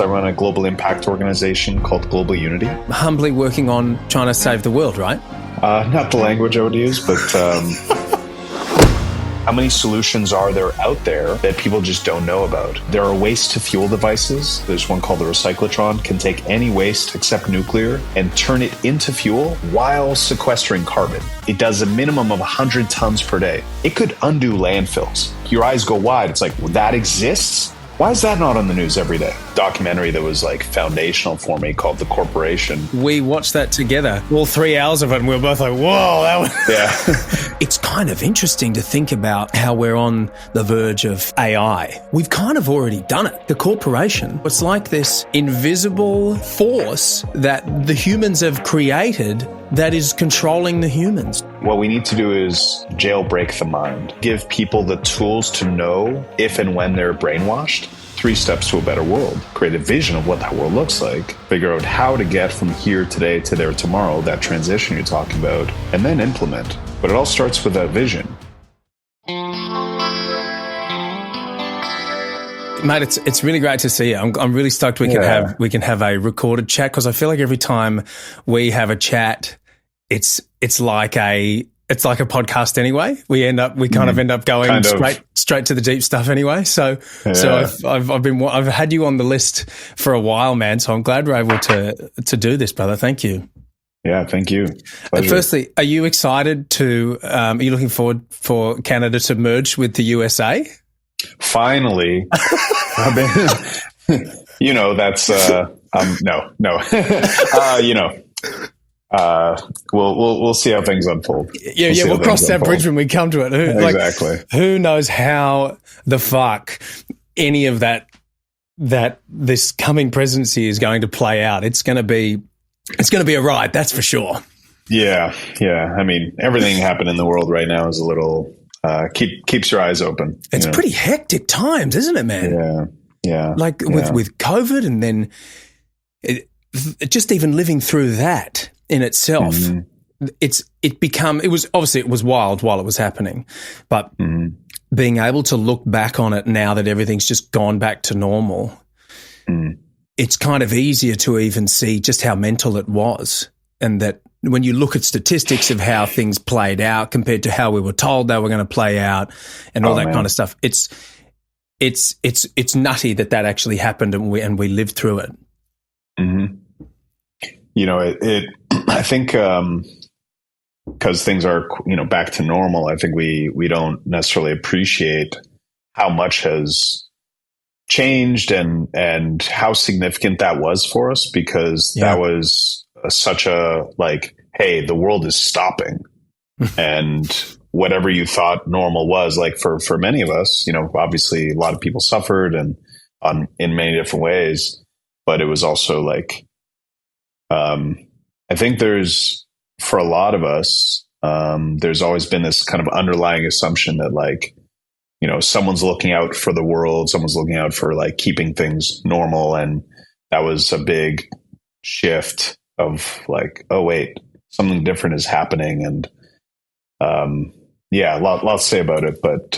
run a global impact organization called Global Unity. Humbly working on trying to save the world, right? Not the language I would use, but how many solutions are there out there that people just don't know about? There are waste-to-fuel devices. There's one called the Recyclotron, can take any waste except nuclear and turn it into fuel while sequestering carbon. It does a minimum of 100 tons per day. It could undo landfills. Your eyes go wide. It's like, well, that exists? Why is that not on the news every day? Documentary that was like foundational for me called The Corporation. We watched that together, all 3 hours of it, and we were both like, whoa, that was... Yeah. It's kind of interesting to think about how we're on the verge of AI. We've kind of already done it. The corporation, it's like this invisible force that the humans have created that is controlling the humans. What we need to do is jailbreak the mind, give people the tools to know if and when they're brainwashed. 3 steps to a better world. Create a vision of what that world looks like. Figure out how to get from here today to there tomorrow, that transition you're talking about, and then implement. But it all starts with that vision. Mate, it's really great to see you. I'm really stoked we can have a recorded chat, because I feel like every time we have a chat, it's like a podcast anyway. We kind of end up going straight to the deep stuff anyway. So I've had you on the list for a while, man. So I'm glad we're able to do this, brother. Thank you. Yeah, thank you. Pleasure. Firstly, are you excited are you looking forward for Canada to merge with the USA? Finally. That's we'll see how things unfold. We'll cross that bridge when we come to it. Exactly. Who knows how the fuck any of this coming presidency is going to play out? It's going to be a ride, that's for sure. Yeah. I mean, everything happening in the world right now is a little keeps your eyes open. It's pretty hectic times, isn't it, man? Yeah. Like with COVID, and then just even living through that in itself, it was wild while it was happening, but being able to look back on it now that everything's just gone back to normal, it's kind of easier to even see just how mental it was. And that when you look at statistics of how things played out compared to how we were told they were going to play out and all that kind of stuff, it's nutty that actually happened, and we lived through it. Mm-hmm. I think because things are back to normal, I think we don't necessarily appreciate how much has changed and how significant that was for us, because that was such a hey, the world is stopping. And whatever you thought normal was, like for many of us, obviously a lot of people suffered and in many different ways, but it was also I think for a lot of us, there's always been this kind of underlying assumption that someone's looking out for the world, someone's looking out for keeping things normal. And that was a big shift of oh wait, something different is happening. And a lot to say about it, but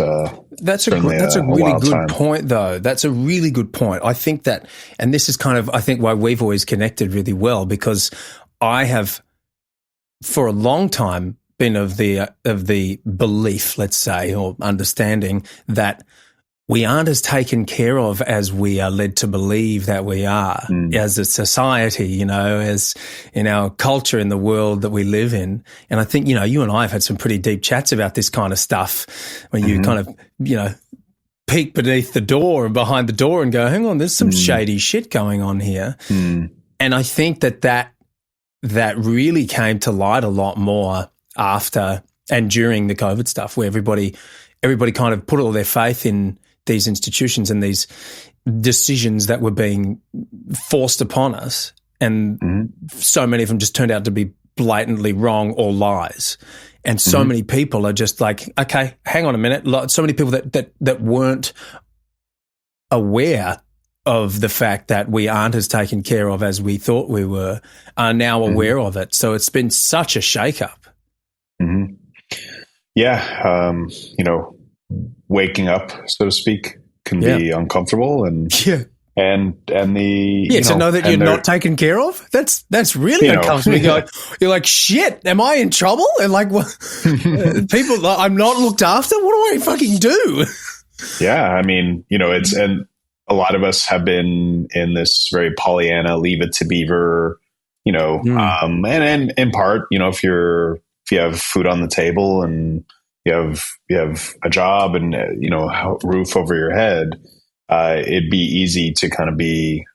that's a really good point, though. That's a really good point. I think that, and this is kind of, I think, why we've always connected really well, because I have, for a long time, been of the belief, let's say, or understanding that we aren't as taken care of as we are led to believe that we are as a society, as in our culture, in the world that we live in. And I think, you and I have had some pretty deep chats about this kind of stuff when you kind of, peek beneath the door and behind the door and go, hang on, there's some shady shit going on here. And I think that really came to light a lot more after and during the COVID stuff, where everybody kind of put all their faith in these institutions and these decisions that were being forced upon us. And so many of them just turned out to be blatantly wrong or lies. And so many people are just like, okay, hang on a minute. So many people that weren't aware of the fact that we aren't as taken care of as we thought we were are now aware of it. So it's been such a shakeup. Yeah. Waking up, so to speak, can be uncomfortable, and and the to know that you're not taken care of, that's really uncomfortable. You're like, shit, am I in trouble? And like, what, people, I'm not looked after. What do I fucking do? Yeah, I mean, and a lot of us have been in this very Pollyanna, leave it to Beaver, and in part, if you have food on the table and you have a job and a roof over your head, it'd be easy to kind of be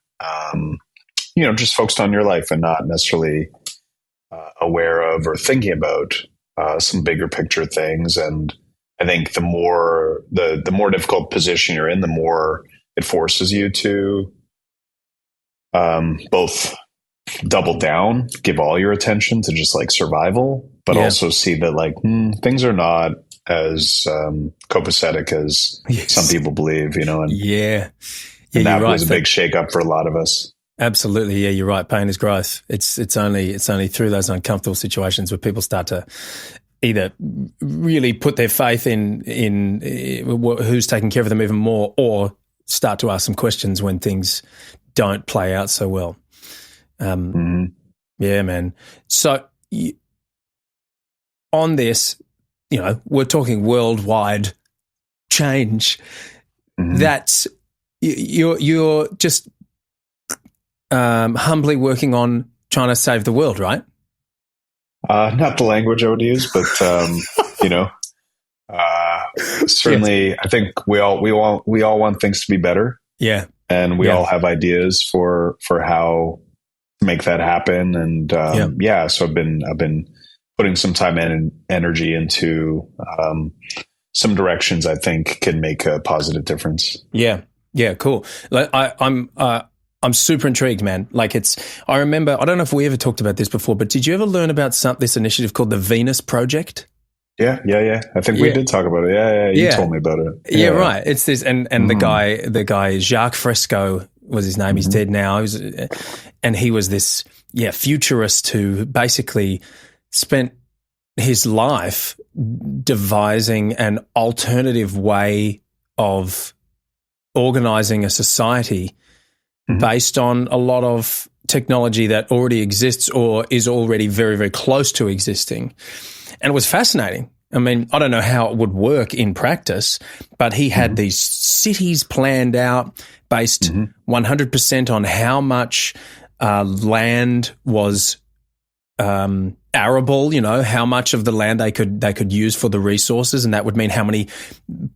just focused on your life and not necessarily aware of or thinking about some bigger picture things. And I think the more difficult position you're in, the more it forces you to both double down, give all your attention to just like survival, but also see that like things are not as copacetic as some people believe, and and that was a big shake up for a lot of us. Absolutely. Yeah, you're right. Pain is growth. It's only through those uncomfortable situations where people start to either really put their faith in who's taking care of them even more, or start to ask some questions when things don't play out so well. Yeah, man. So on this, we're talking worldwide change. That's you're just humbly working on trying to save the world, right? Not the language I would use, but certainly, I think we all want things to be better. Yeah, and we all have ideas for how to make that happen. And so I've been putting some time and energy into some directions I think can make a positive difference. Yeah, cool. Like I'm super intrigued, man. Like I remember, I don't know if we ever talked about this before, but did you ever learn about this initiative called the Venus Project? Yeah. I think we did talk about it. Yeah. You told me about it. Yeah, right. It's this, and the guy, Jacques Fresco was his name. He's dead now. He was this, futurist who basically spent his life devising an alternative way of organizing a society based on a lot of technology that already exists or is already very, very close to existing. And it was fascinating. I mean, I don't know how it would work in practice, but he had these cities planned out based 100% on how much land was arable, how much of the land they could use for the resources, and that would mean how many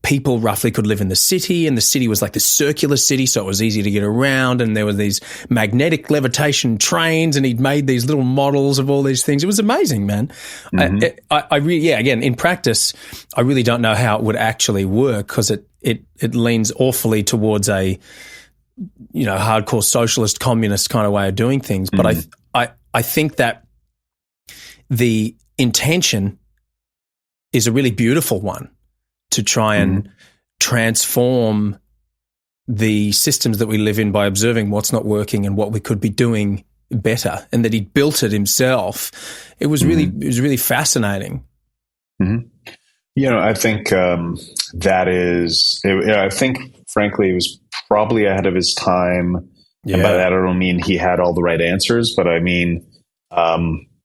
people roughly could live in the city. And the city was like the circular city, so it was easy to get around. And there were these magnetic levitation trains, and he'd made these little models of all these things. It was amazing, man. I really, again, in practice, I really don't know how it would actually work because it leans awfully towards a hardcore socialist communist kind of way of doing things. But I think that the intention is a really beautiful one to try and transform the systems that we live in by observing what's not working and what we could be doing better, and that he built it himself. It was really fascinating. I think I think frankly, it was probably ahead of his time. Yeah. And by that, I don't mean he had all the right answers, but I mean,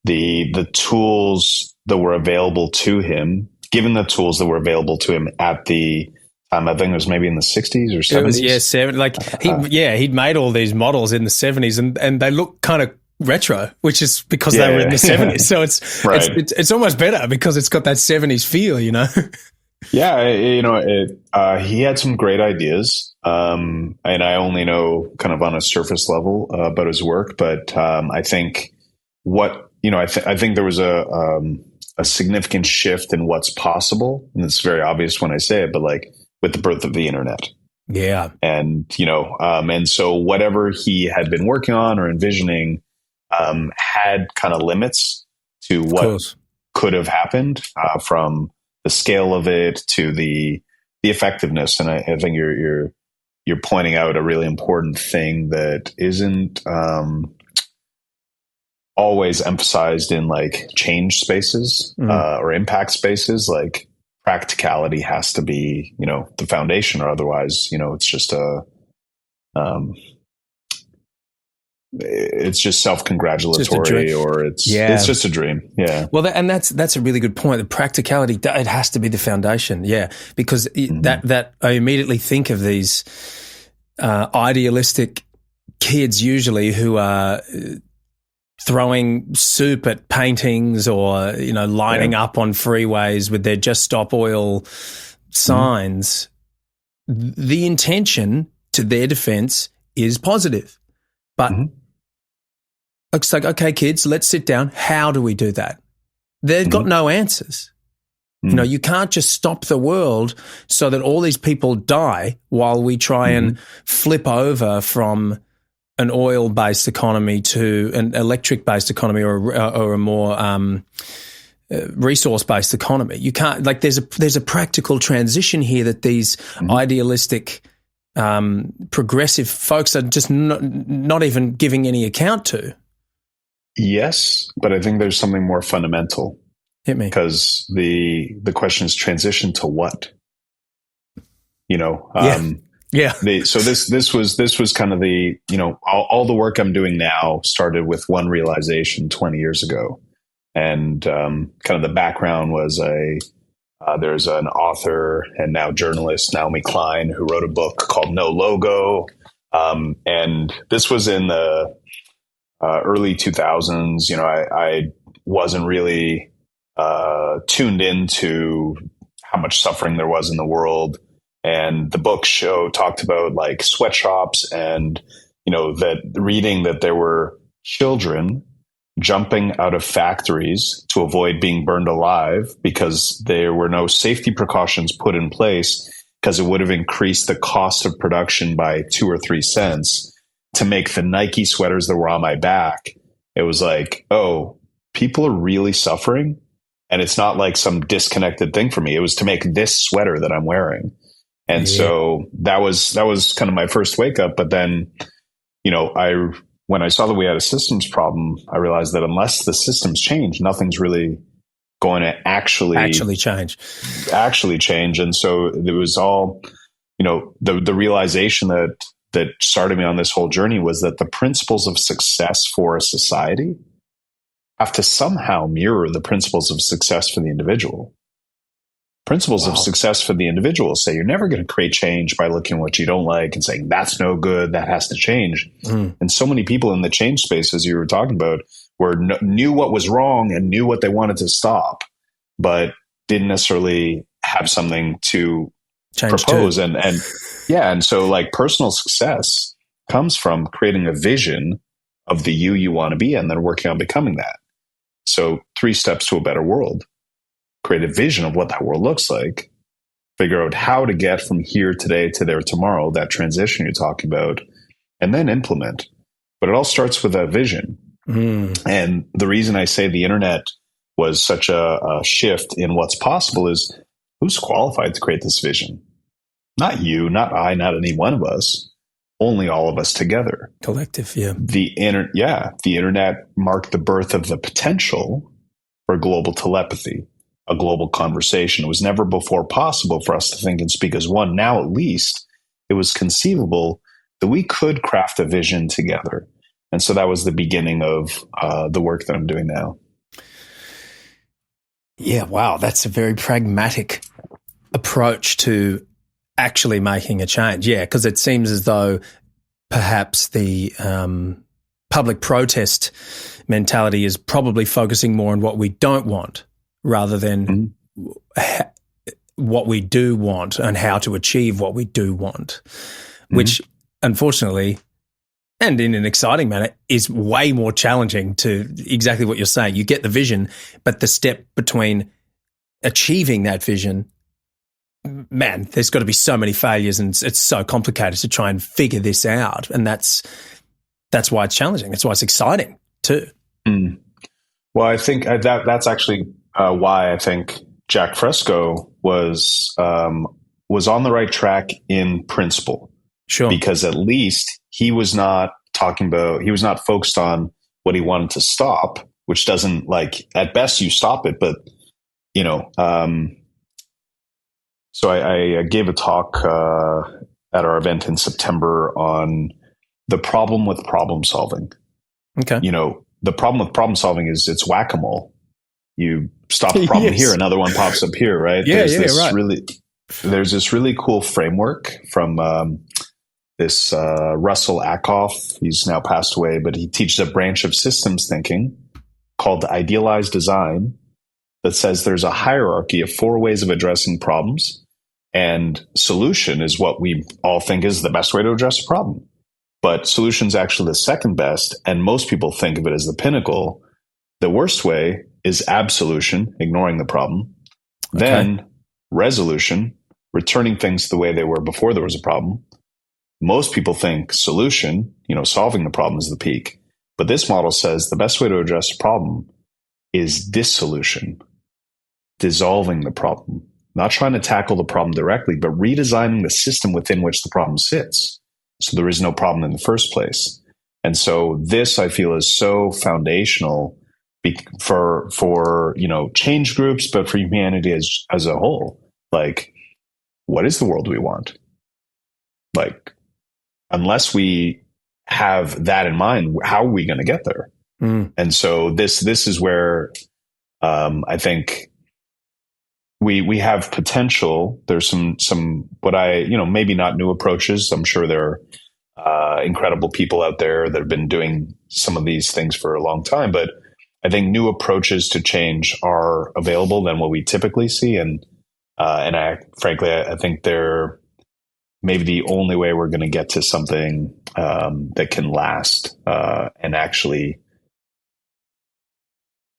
the tools that were available to him, given the tools that were available to him at the time, I think it was maybe in the 60s or 70s. He'd made all these models in the 70s and they look kind of retro, which is because they were in the 70s. So it's almost better because it's got that 70s feel, Yeah, he had some great ideas, and I only know kind of on a surface level about his work, but I think I think there was a significant shift in what's possible, and it's very obvious when I say it, but like with the birth of the internet. Yeah. And, and so whatever he had been working on or envisioning had kind of limits to what could have happened from the scale of it to the effectiveness. And I think you're pointing out a really important thing that isn't always emphasized in like change spaces or impact spaces. Like practicality has to be, the foundation, or otherwise, it's just it's just self-congratulatory, or it's just a dream. Yeah. Well, that's a really good point. The practicality, it has to be the foundation. Yeah. Because that I immediately think of these idealistic kids usually who are throwing soup at paintings or, lining up on freeways with their Just Stop Oil signs. The intention, to their defense, is positive. But it's like, okay, kids, let's sit down. How do we do that? They've got no answers. You can't just stop the world so that all these people die while we try and flip over from an oil-based economy to an electric-based economy or a more resource-based economy. You can't, like, there's a practical transition here that these idealistic progressive folks are just not even giving any account to. Yes, but I think there's something more fundamental. Hit me. Because the question is transition to what? So this was kind of the, all the work I'm doing now started with one realization 20 years ago. And kind of the background was there's an author and now journalist, Naomi Klein, who wrote a book called No Logo. And this was in the early 2000s. I wasn't really tuned into how much suffering there was in the world. And the book talked about like sweatshops and, that reading that there were children jumping out of factories to avoid being burned alive because there were no safety precautions put in place, because it would have increased the cost of production by 2 or 3 cents to make the Nike sweaters that were on my back. It was like, oh, people are really suffering. And it's not like some disconnected thing for me. It was to make this sweater that I'm wearing. And so that was kind of my first wake up. But then, when I saw that we had a systems problem, I realized that unless the systems change, nothing's really going to actually change. And so it was all, the realization that started me on this whole journey was that the principles of success for a society have to somehow mirror the principles of success for the individual. Principles of success for the individual say you're never going to create change by looking at what you don't like and saying that's no good, that has to change. And so many people in the change space, as you were talking about, knew what was wrong and knew what they wanted to stop, but didn't necessarily have something to propose. And so like personal success comes from creating a vision of the you want to be and then working on becoming that. So 3 steps to a better world. Create a vision of what that world looks like, figure out how to get from here today to there tomorrow, that transition you're talking about, and then implement. But it all starts with a vision. And the reason I say the internet was such a shift in what's possible is who's qualified to create this vision? Not you, not I, not any one of us, only all of us together. Collective, yeah. The internet marked the birth of the potential for global telepathy, a global conversation. It was never before possible for us to think and speak as one. Now, at least, it was conceivable that we could craft a vision together. And so that was the beginning of the work that I'm doing now. Yeah, wow. That's a very pragmatic approach to actually making a change. Yeah, because it seems as though perhaps the public protest mentality is probably focusing more on what we don't want rather than what we do want and how to achieve what we do want, which unfortunately, and in an exciting manner, is way more challenging to exactly what you're saying. You get the vision, but the step between achieving that vision, man, there's got to be so many failures and it's so complicated to try and figure this out. And that's why it's challenging. That's why it's exciting too. Well, I think that's actually why I think Jack Fresco was on the right track in principle. Sure. Because at least he was not focused on what he wanted to stop, which doesn't, like, at best you stop it, but so I gave a talk at our event in September on the problem with problem solving. Okay. The problem with problem solving is it's whack-a-mole. You stop the problem here, another one pops up here, right? There's this really cool framework from this Russell Ackoff. He's now passed away, but he teaches a branch of systems thinking called idealized design that says there's a hierarchy of 4 ways of addressing problems, and solution is what we all think is the best way to address a problem. But solution is actually the second best, and most people think of it as the pinnacle. The worst way is absolution, ignoring the problem. Okay. Then resolution, returning things the way they were before there was a problem. Most people think solution, solving the problem, is the peak. But this model says the best way to address a problem is dissolution, dissolving the problem, not trying to tackle the problem directly, but redesigning the system within which the problem sits, so there is no problem in the first place. And so this, I feel, is so foundational for change groups, but for humanity as a whole. Like, what is the world we want? Like, unless we have that in mind, how are we going to get there? And so this is where I think we have potential. There's some maybe not new approaches. I'm sure there are incredible people out there that have been doing some of these things for a long time, but I think new approaches to change are available than what we typically see, and I think they're maybe the only way we're going to get to something that can last and actually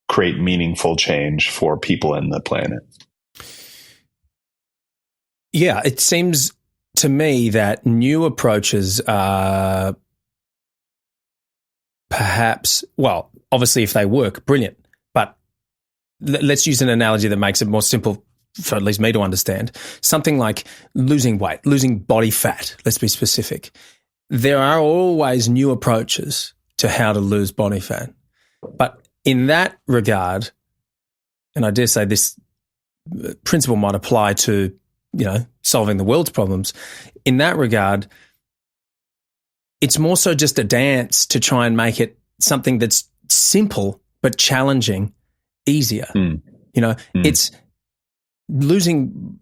create meaningful change for people and the planet. Yeah, it seems to me that new approaches are perhaps, well, obviously if they work, brilliant. But let's use an analogy that makes it more simple for at least me to understand. Something like losing weight, losing body fat, let's be specific. There are always new approaches to how to lose body fat. But in that regard, and I dare say this principle might apply to, solving the world's problems. In that regard, it's more so just a dance to try and make it something that's simple but challenging easier. It's losing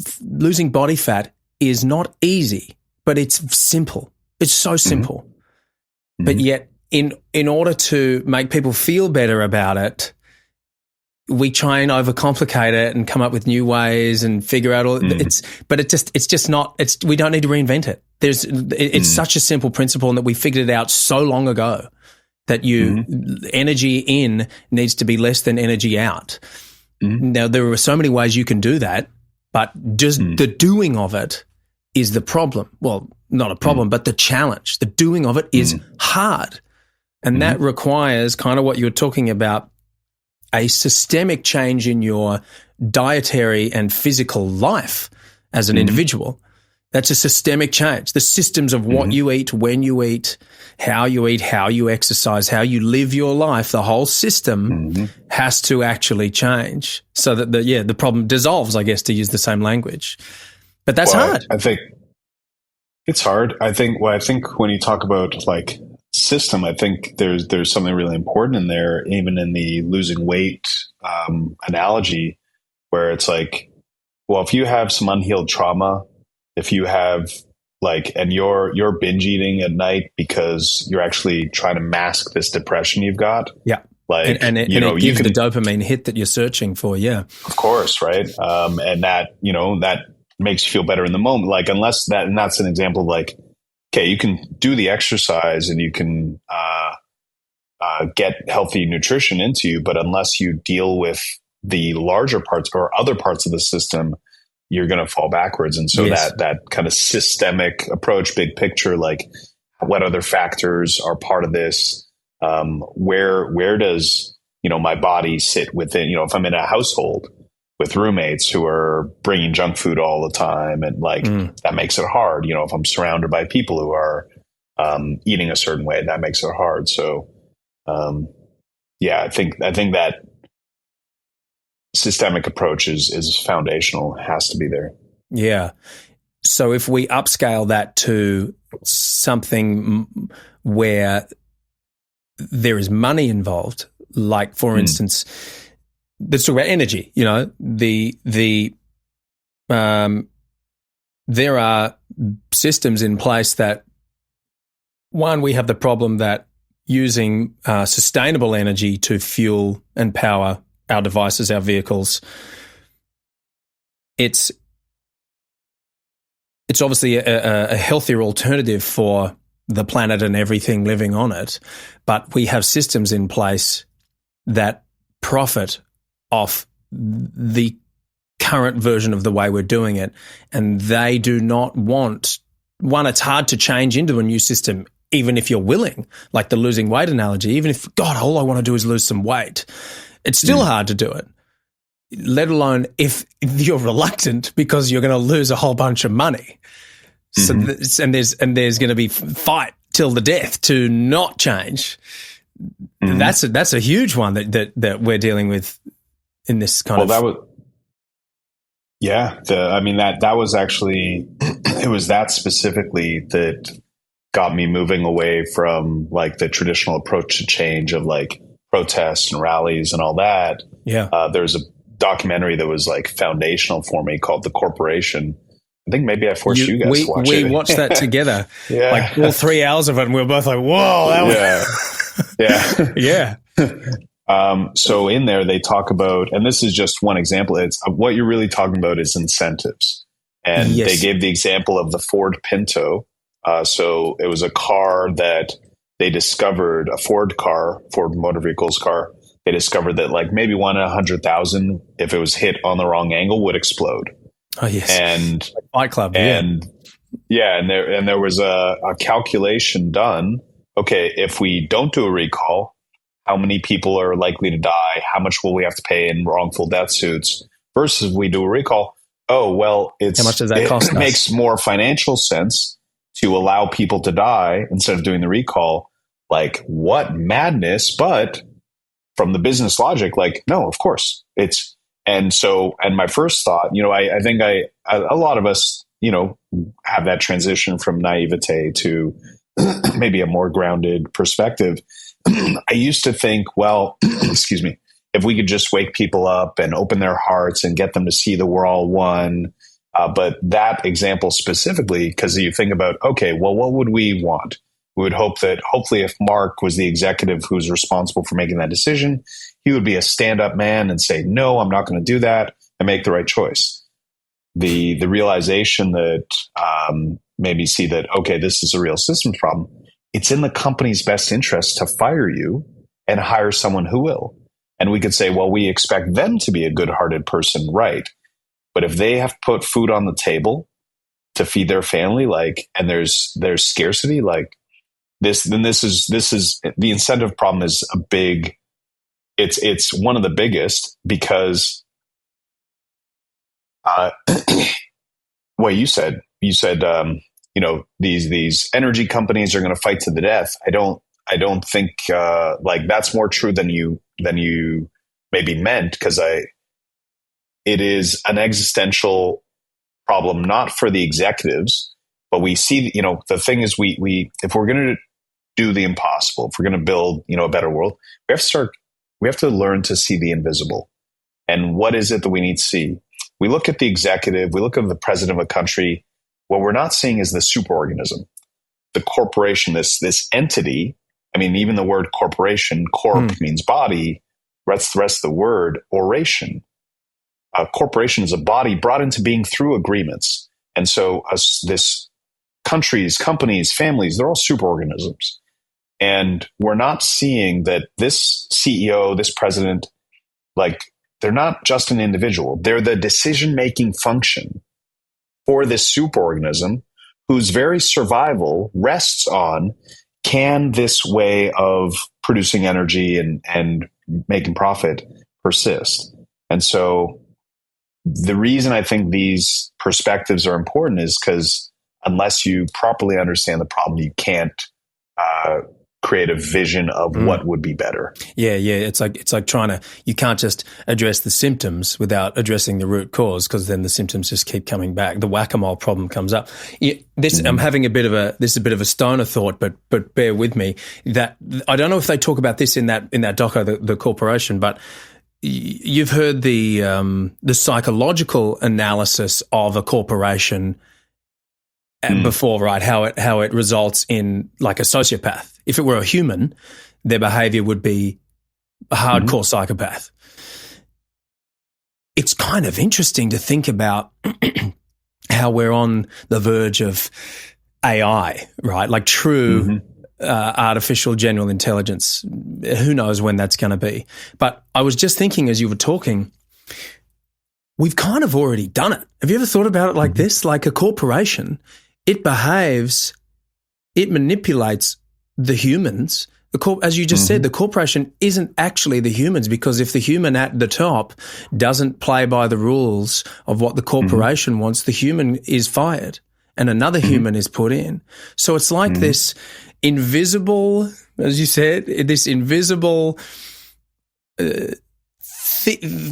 body fat is not easy, but it's simple. It's so simple. But yet in order to make people feel better about it, we try and overcomplicate it and come up with new ways and figure out all we don't need to reinvent it. It's such a simple principle, and that we figured it out so long ago that energy in needs to be less than energy out. Now, there are so many ways you can do that, but just the doing of it is the problem. Well, not a problem, but the challenge. The doing of it is hard. And that requires kind of what you were talking about, a systemic change in your dietary and physical life as an individual. That's a systemic change. The systems of what you eat, when you eat, how you exercise, how you live your life, the whole system has to actually change so that the problem dissolves, I guess, to use the same language. But that's hard. I think it's hard. I think when you talk about like system, I think there's something really important in there, even in the losing weight analogy, where it's like, well, if you have some unhealed trauma, if you have and you're binge eating at night because you're actually trying to mask this depression you've got. Yeah. And it gives the dopamine hit that you're searching for. Yeah. Of course. Right. And that makes you feel better in the moment. And that's an example of okay, you can do the exercise and you can get healthy nutrition into you, but unless you deal with the larger parts or other parts of the system, you're going to fall backwards. And so that kind of systemic approach, big picture, what other factors are part of this? Where does, my body sit within, if I'm in a household with roommates who are bringing junk food all the time, and that makes it hard. If I'm surrounded by people who are eating a certain way, that makes it hard. So, I think that systemic approach is foundational, has to be there. Yeah. So if we upscale that to something where there is money involved, like, for instance, let's talk about energy. You know, there are systems in place that, one, we have the problem that using sustainable energy to fuel and power our devices, our vehicles, it's obviously a healthier alternative for the planet and everything living on it, but we have systems in place that profit off the current version of the way we're doing it, and they do not want, one, it's hard to change into a new system even if you're willing, like the losing weight analogy. Even if, God, all I want to do is lose some weight, it's still hard to do it, let alone if you're reluctant because you're going to lose a whole bunch of money. So and there's going to be fight till the death to not change. That's a huge one that we're dealing with in this kind of. That was actually, it was that specifically that got me moving away from like the traditional approach to change of like protests and rallies and all that. Yeah. There's a documentary that was like foundational for me called The Corporation. I think maybe I forced you guys to watch it. We watched that together. Yeah. Like all 3 hours of it, and we were both like, whoa. That Yeah. So in there, they talk about, and this is just one example, it's what you're really talking about is incentives. And they gave the example of the Ford Pinto. So it was a car that they discovered, a Ford Motor Vehicles car. They discovered that like maybe 1 in 100,000, if it was hit on the wrong angle, would explode. Oh yes, and Fight Club, and there was a calculation done. Okay, if we don't do a recall, how many people are likely to die? How much will we have to pay in wrongful death suits? Versus if we do a recall, how much does that cost? It makes more financial sense to allow people to die instead of doing the recall. Like, what madness! But from the business logic, like, no, of course it's. And my first thought, I think a lot of us, have that transition from naivete to maybe a more grounded perspective. I used to think, well, excuse me, if we could just wake people up and open their hearts and get them to see that we're all one. But that example specifically, because you think about, okay, well, what would we want? We would hope that hopefully if Mark was the executive who's responsible for making that decision, he would be a stand-up man and say, no, I'm not going to do that, and make the right choice. The realization that maybe see that, okay, this is a real systems problem. It's in the company's best interest to fire you and hire someone who will. And we could say, well, we expect them to be a good-hearted person, right? But if they have to put food on the table to feed their family, like, and there's scarcity, like this is the incentive problem is a big. It's one of the biggest because, well, you said, these energy companies are going to fight to the death. I don't think like that's more true than you maybe meant, because it is an existential problem, not for the executives, but we see, the thing is we if we're going to do the impossible, if we're going to build, a better world, we have to learn to see the invisible. And what is it that we need to see? We look at the executive, we look at the president of a country. What we're not seeing is the superorganism, the corporation, this entity. I mean, even the word corporation, means body. That's the rest of the word, oration. A corporation is a body brought into being through agreements. And so this countries, companies, families, they're all superorganisms. And we're not seeing that this CEO, this president, like, they're not just an individual. They're the decision-making function for this superorganism whose very survival rests on, can this way of producing energy and making profit persist? And so the reason I think these perspectives are important is because unless you properly understand the problem, you can't create a vision of what would be better. Yeah. It's like you can't just address the symptoms without addressing the root cause, because then the symptoms just keep coming back. The whack-a-mole problem comes up. I'm having a bit of a stoner thought, but bear with me. That I don't know if they talk about this in that doco, the corporation, but you've heard the psychological analysis of a corporation before, right? How it results in like a sociopath. If it were a human, their behavior would be a hardcore psychopath. It's kind of interesting to think about how we're on the verge of AI, right? Like true artificial general intelligence. Who knows when that's going to be? But I was just thinking as you were talking, we've kind of already done it. Have you ever thought about it like this? Like a corporation, it manipulates the humans. As you just said, the corporation isn't actually the humans, because if the human at the top doesn't play by the rules of what the corporation wants, the human is fired and another human is put in. So it's like this invisible, as you said, this invisible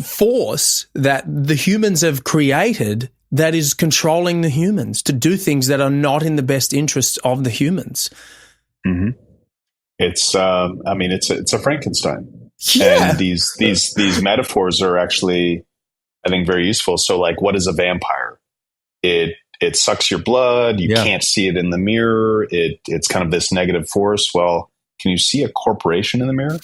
force that the humans have created that is controlling the humans to do things that are not in the best interests of the humans. It's it's a Frankenstein. Yeah. And these metaphors are actually, I think, very useful. So like, what is a vampire? It sucks your blood. You can't see it in the mirror. It's kind of this negative force. Well, can you see a corporation in the mirror?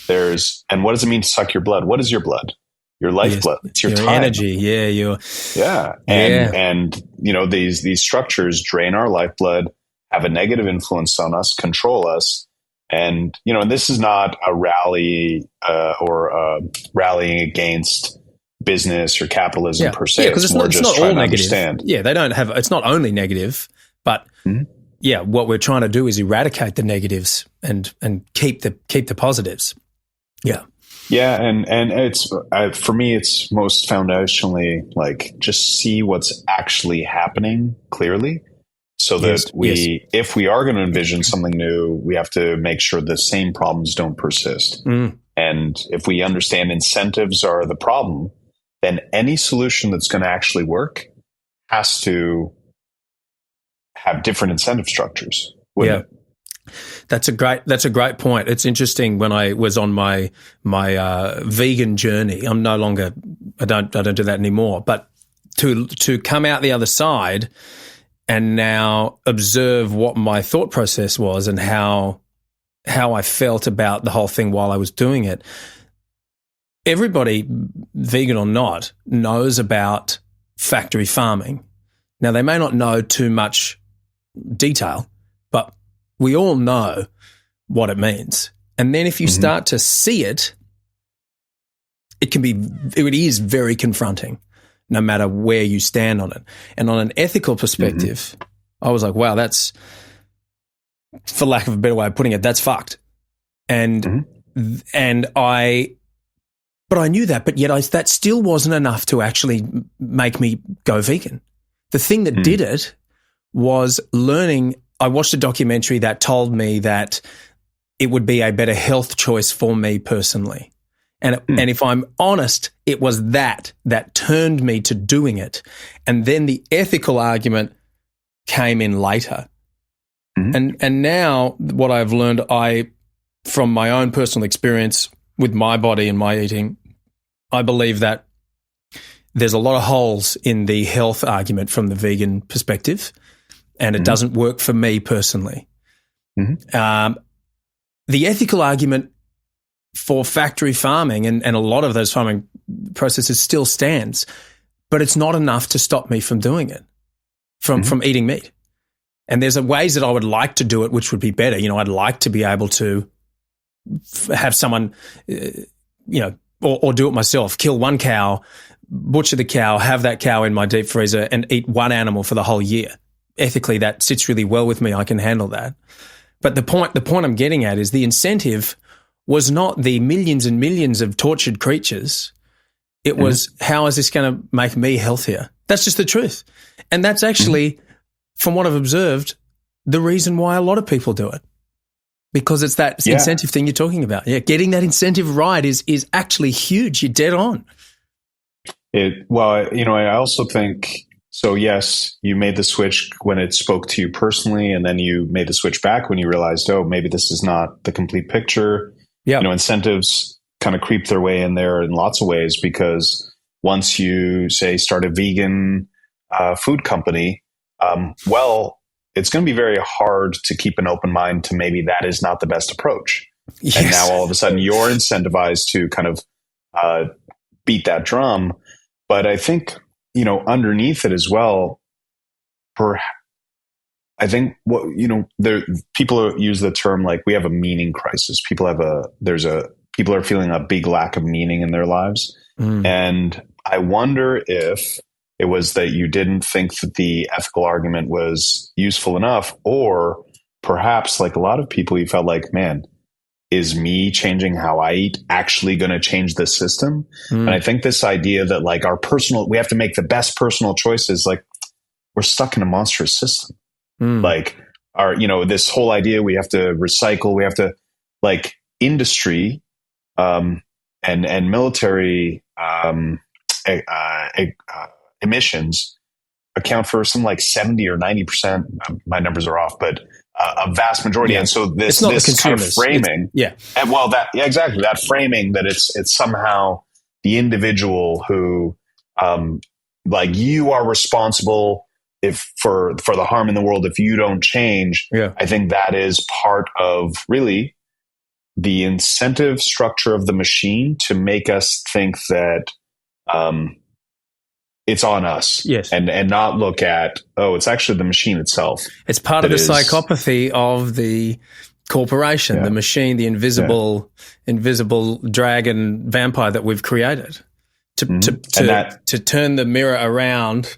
And what does it mean to suck your blood? What is your blood? Your lifeblood. It's your time. Energy. Yeah. And these structures drain our lifeblood, have a negative influence on us, control us. And, this is not a rally or rallying against business or capitalism per se. Because it's not all negative. Yeah, they don't have, it's not only negative, but what we're trying to do is eradicate the negatives and keep the positives. Yeah. Yeah. And it's, for me, it's most foundationally like just see what's actually happening clearly. So that if we are going to envision something new, we have to make sure the same problems don't persist. And if we understand incentives are the problem, then any solution that's going to actually work has to have different incentive structures. Yeah. That's a great point. It's interesting. When I was on my vegan journey, I don't do that anymore, but to come out the other side and now observe what my thought process was and how I felt about the whole thing while I was doing it. Everybody, vegan or not, knows about factory farming. Now, they may not know too much detail, but we all know what it means. And then if you start to see it, it is very confronting, no matter where you stand on it. And on an ethical perspective, I was like, wow, that's, for lack of a better way of putting it, that's fucked. But I knew that, but yet that still wasn't enough to actually make me go vegan. The thing that did it was learning. I watched a documentary that told me that it would be a better health choice for me personally. And if I'm honest, it was that turned me to doing it. And then the ethical argument came in later. And now what I've learned, from my own personal experience with my body and my eating, I believe that there's a lot of holes in the health argument from the vegan perspective, and it doesn't work for me personally. The ethical argument for factory farming and a lot of those farming processes still stands, but it's not enough to stop me from doing it, from eating meat. And there's ways that I would like to do it, which would be better. I'd like to be able to have someone, or do it myself, kill one cow, butcher the cow, have that cow in my deep freezer and eat one animal for the whole year. Ethically, that sits really well with me. I can handle that. But the point I'm getting at is the incentive was not the millions and millions of tortured creatures. It was, how is this going to make me healthier? That's just the truth. And that's actually, from what I've observed, the reason why a lot of people do it. Because it's that incentive thing you're talking about. Yeah, getting that incentive right is actually huge. You're dead on. I also think, so yes, you made the switch when it spoke to you personally, and then you made the switch back when you realized, oh, maybe this is not the complete picture. Yeah. Incentives kind of creep their way in there in lots of ways, because once you, say, start a vegan food company, it's going to be very hard to keep an open mind to maybe that is not the best approach. Yes. And now all of a sudden you're incentivized to kind of beat that drum. But I think, underneath it as well, people use the term like we have a meaning crisis. People are feeling a big lack of meaning in their lives. And I wonder if it was that you didn't think that the ethical argument was useful enough, or perhaps, like a lot of people, you felt like, man, is me changing how I eat actually going to change the system? And I think this idea that like we have to make the best personal choices, like we're stuck in a monstrous system. Like this whole idea, we have to recycle, we have to, like, industry, and military, emissions account for some like 70 or 90%. My numbers are off, but a vast majority. Yeah. And so this kind of framing, exactly, that framing that it's somehow the individual who, like, you are responsible for the harm in the world if you don't change. Yeah. I think that is part of really the incentive structure of the machine to make us think that, it's on us, yes, and not look at, it's actually the machine itself. It's part of the psychopathy of the corporation, the machine, the invisible dragon vampire that we've created to turn the mirror around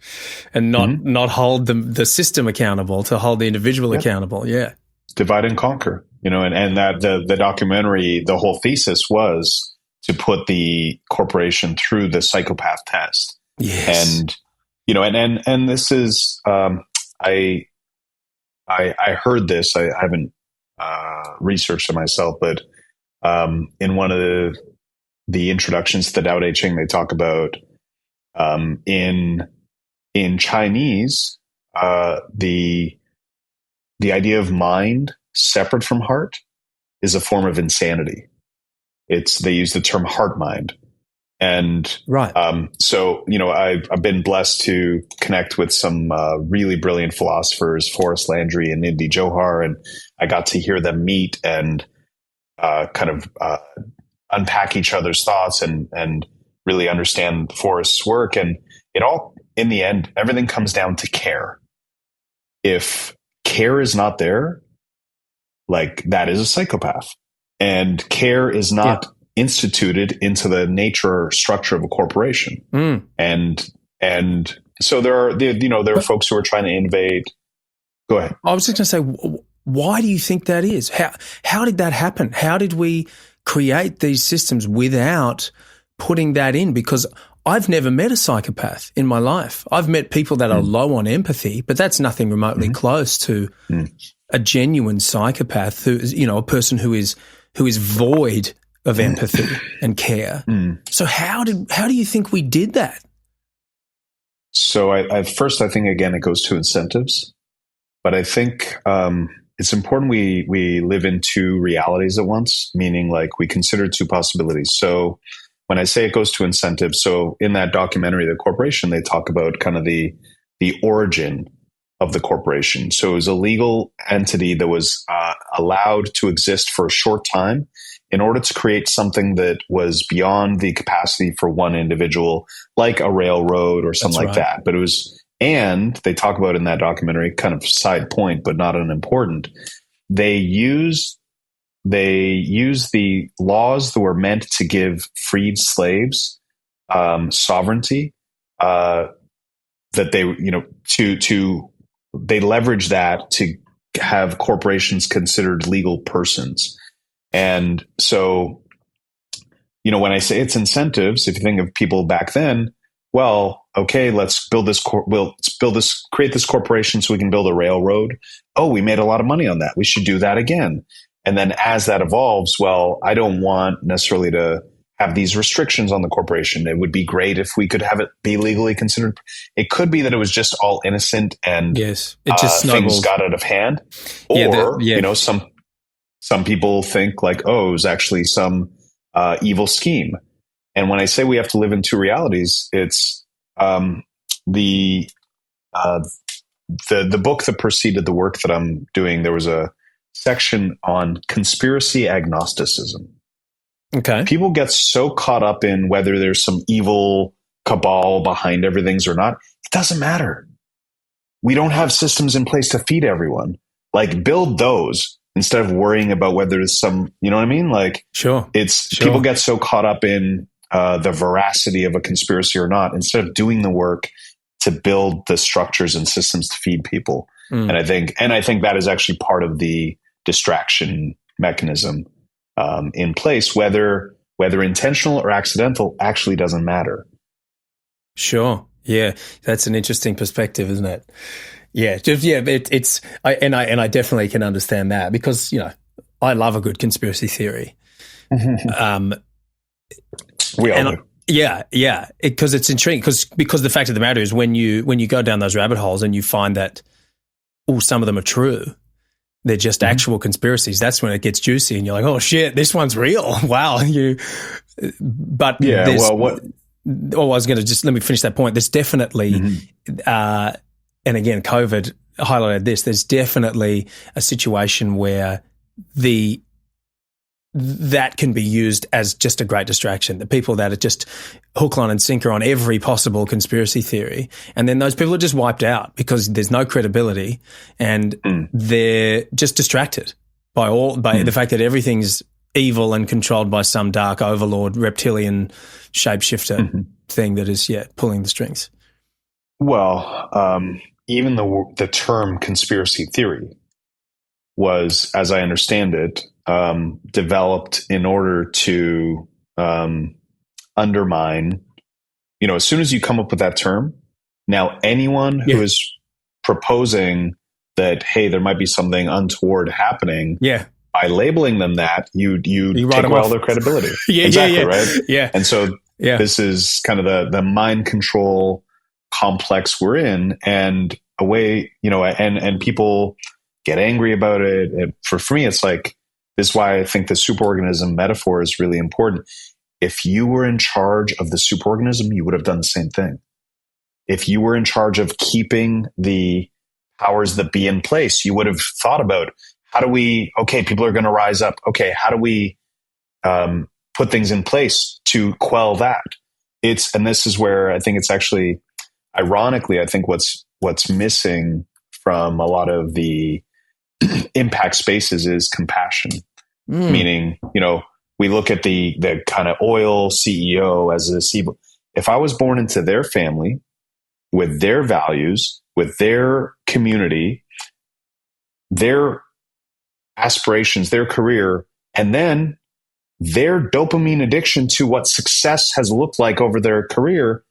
and not hold the system accountable, to hold the individual accountable. Yeah, divide and conquer. And that the documentary, the whole thesis was to put the corporation through the psychopath test. Yes. And this is, I heard this, I haven't, researched it myself, but, in one of the introductions to the Tao Te Ching, they talk about, in Chinese, the idea of mind separate from heart is a form of insanity. They use the term heart mind. And so, I've been blessed to connect with some really brilliant philosophers, Forrest Landry and Nidhi Johar, and I got to hear them meet and unpack each other's thoughts and really understand Forrest's work. And it all, in the end, everything comes down to care. If care is not there, like, that is a psychopath, and care is not instituted into the nature or structure of a corporation. And so there are folks who are trying to innovate. Go ahead. I was just going to say, why do you think that is? How did that happen? How did we create these systems without putting that in? Because I've never met a psychopath in my life. I've met people that are low on empathy, but that's nothing remotely close to a genuine psychopath, who is, a person who is void of empathy and care. So how do you think we did that? So I think, again, it goes to incentives, but I think it's important we live in two realities at once, meaning, like, we consider two possibilities. So when I say it goes to incentives, so in that documentary, The Corporation, they talk about kind of the origin of the corporation. So it was a legal entity that was allowed to exist for a short time in order to create something that was beyond the capacity for one individual, like a railroad or something like that. But it was, and they talk about in that documentary, kind of side point, but not unimportant, they use the laws that were meant to give freed slaves sovereignty, that they leverage that to have corporations considered legal persons. And so, when I say it's incentives, if you think of people back then, well, okay, let's create this corporation so we can build a railroad. Oh, we made a lot of money on that. We should do that again. And then as that evolves, well, I don't want necessarily to have these restrictions on the corporation. It would be great if we could have it be legally considered. It could be that it was just all innocent and yes, it just things got out of hand. Or, some people think like, oh, it was actually some evil scheme. And when I say we have to live in two realities, it's the book that preceded the work that I'm doing. There was a section on conspiracy agnosticism. Okay. People get so caught up in whether there's some evil cabal behind everything's or not. It doesn't matter. We don't have systems in place to feed everyone. Like, build those instead of worrying about whether there's some, you know what I mean? Like, sure. People get so caught up in the veracity of a conspiracy or not, instead of doing the work to build the structures and systems to feed people. And I think that is actually part of the distraction mechanism in place, whether intentional or accidental actually doesn't matter. Sure. Yeah. That's an interesting perspective, isn't it? Yeah. I definitely can understand that because, I love a good conspiracy theory. We all do. Yeah. Yeah. Because it's intriguing because the fact of the matter is when you go down those rabbit holes and you find that, some of them are true, they're just actual conspiracies. That's when it gets juicy and you're like, oh shit, this one's real. Wow. But yeah, I was going to just, let me finish that point. There's definitely, and again, COVID highlighted this, there's definitely a situation where that can be used as just a great distraction. The people that are just hook, line, and sinker on every possible conspiracy theory, and then those people are just wiped out because there's no credibility, and they're just distracted by the fact that everything's evil and controlled by some dark overlord, reptilian shapeshifter thing that is pulling the strings. Well, even the term conspiracy theory was, as I understand it, developed in order to undermine, as soon as you come up with that term, now anyone who is proposing that, hey, there might be something untoward happening, by labeling them that, you take away all their credibility. Right? Yeah. And so this is kind of the mind control complex we're in, and a way, and people get angry about it. And for me, it's like, this is why I think the superorganism metaphor is really important. If you were in charge of the superorganism, you would have done the same thing. If you were in charge of keeping the powers that be in place, you would have thought about people are going to rise up. Okay, how do we put things in place to quell that? And this is where I think it's actually, ironically, I think what's missing from a lot of the impact spaces is compassion. Meaning, we look at the kind of oil CEO as a CEO. If I was born into their family with their values, with their community, their aspirations, their career, and then their dopamine addiction to what success has looked like over their career,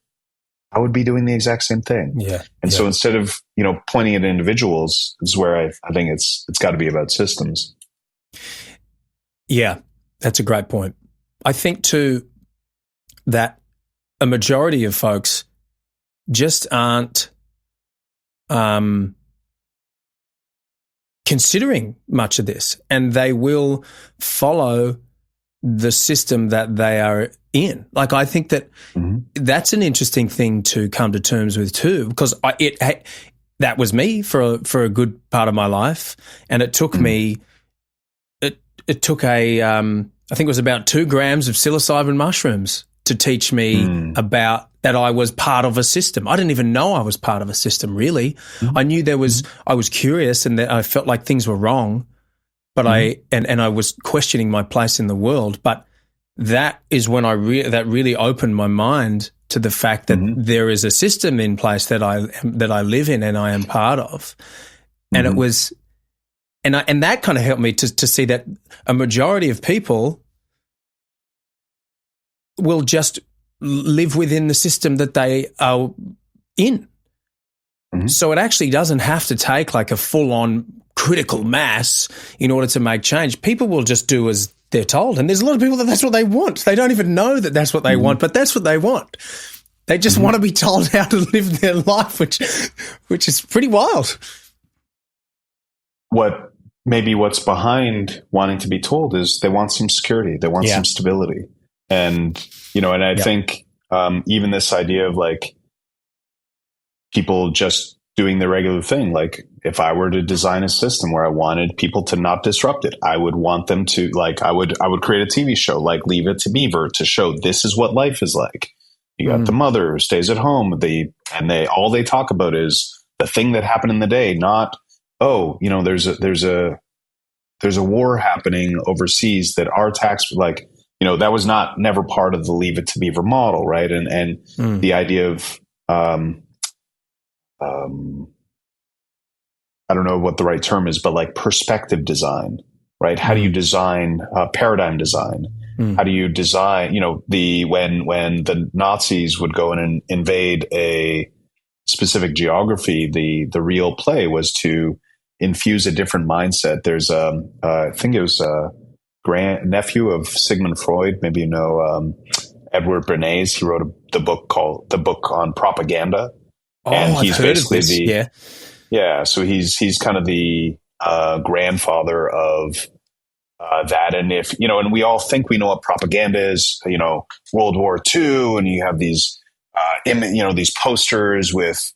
I would be doing the exact same thing. Yeah. And so instead of, pointing at individuals, is where I think it's got to be about systems. Yeah, that's a great point. I think too that a majority of folks just aren't considering much of this, and they will follow the system that they are in. Like, I think that that's an interesting thing to come to terms with too, because that was me for a good part of my life, and it took me. It took I think it was about 2 grams of psilocybin mushrooms to teach me about that I was part of a system. I didn't even know I was part of a system, really. I knew I was curious and that I felt like things were wrong, but I was questioning my place in the world. But that is when that really opened my mind to the fact that there is a system in place that I live in and I am part of. And it was, and that kind of helped me to see that a majority of people will just live within the system that they are in. So it actually doesn't have to take like a full-on critical mass in order to make change. People will just do as they're told. And there's a lot of people that's what they want. They don't even know that that's what they want, but that's what they want. They just want to be told how to live their life, which is pretty wild. What's behind wanting to be told is they want some security. They want some stability. And, and I think even this idea of like people just doing the regular thing, like if I were to design a system where I wanted people to not disrupt it, I would want them to like, I would create a TV show like Leave It to Beaver to show this is what life is like. You got the mother who stays at home. All they talk about is the thing that happened in the day, not, there's a war happening overseas that our tax, like, that was never part of the Leave It to Beaver model. Right. And the idea of, I don't know what the right term is, but like perspective design, right? How do you design paradigm design? How do you design, when the Nazis would go in and invade a specific geography, the real play was to infuse a different mindset. There's I think it was a nephew of Sigmund Freud, maybe Edward Bernays. He wrote the book on propaganda. And he's basically so he's kind of the grandfather of that. And if, and we all think we know what propaganda is, World War II, and you have these, these posters with,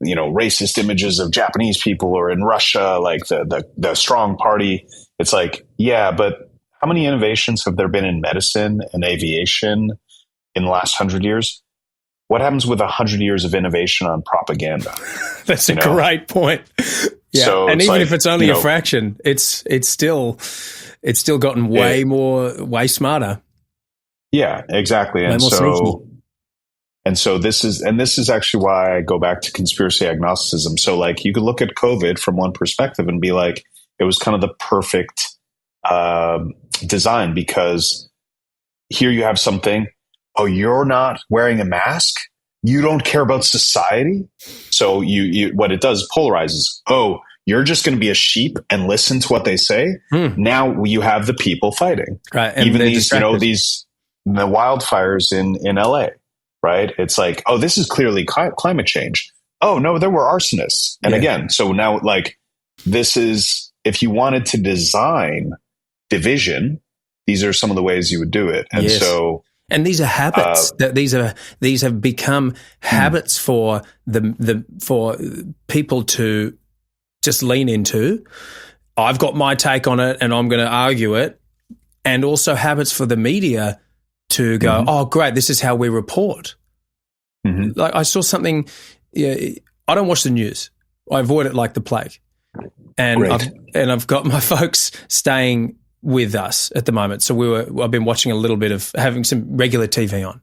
racist images of Japanese people or in Russia, like the strong party. It's like, but how many innovations have there been in medicine and aviation in the last 100 years? What happens with 100 years of innovation on propaganda? That's a great point. Yeah, so and even if it's only a fraction, it's still gotten way smarter. Yeah, exactly. And so this is actually why I go back to conspiracy agnosticism. So like you could look at COVID from one perspective and be like, it was kind of the perfect design, because here you have something. Oh, you're not wearing a mask? You don't care about society? So you what it does polarizes. Oh, you're just going to be a sheep and listen to what they say? Now you have the people fighting. Right. And even these, the wildfires in LA, right? It's like, oh, this is clearly climate change. Oh, no, there were arsonists. And again, so now like this is, if you wanted to design division, these are some of the ways you would do it. And and these are habits. These have become habits for for people to just lean into. I've got my take on it, and I'm going to argue it. And also habits for the media to go, oh, great, this is how we report. Like I saw something. I don't watch the news. I avoid it like the plague. And I've got my folks staying with us at the moment. So I've been watching a little bit of having some regular TV on,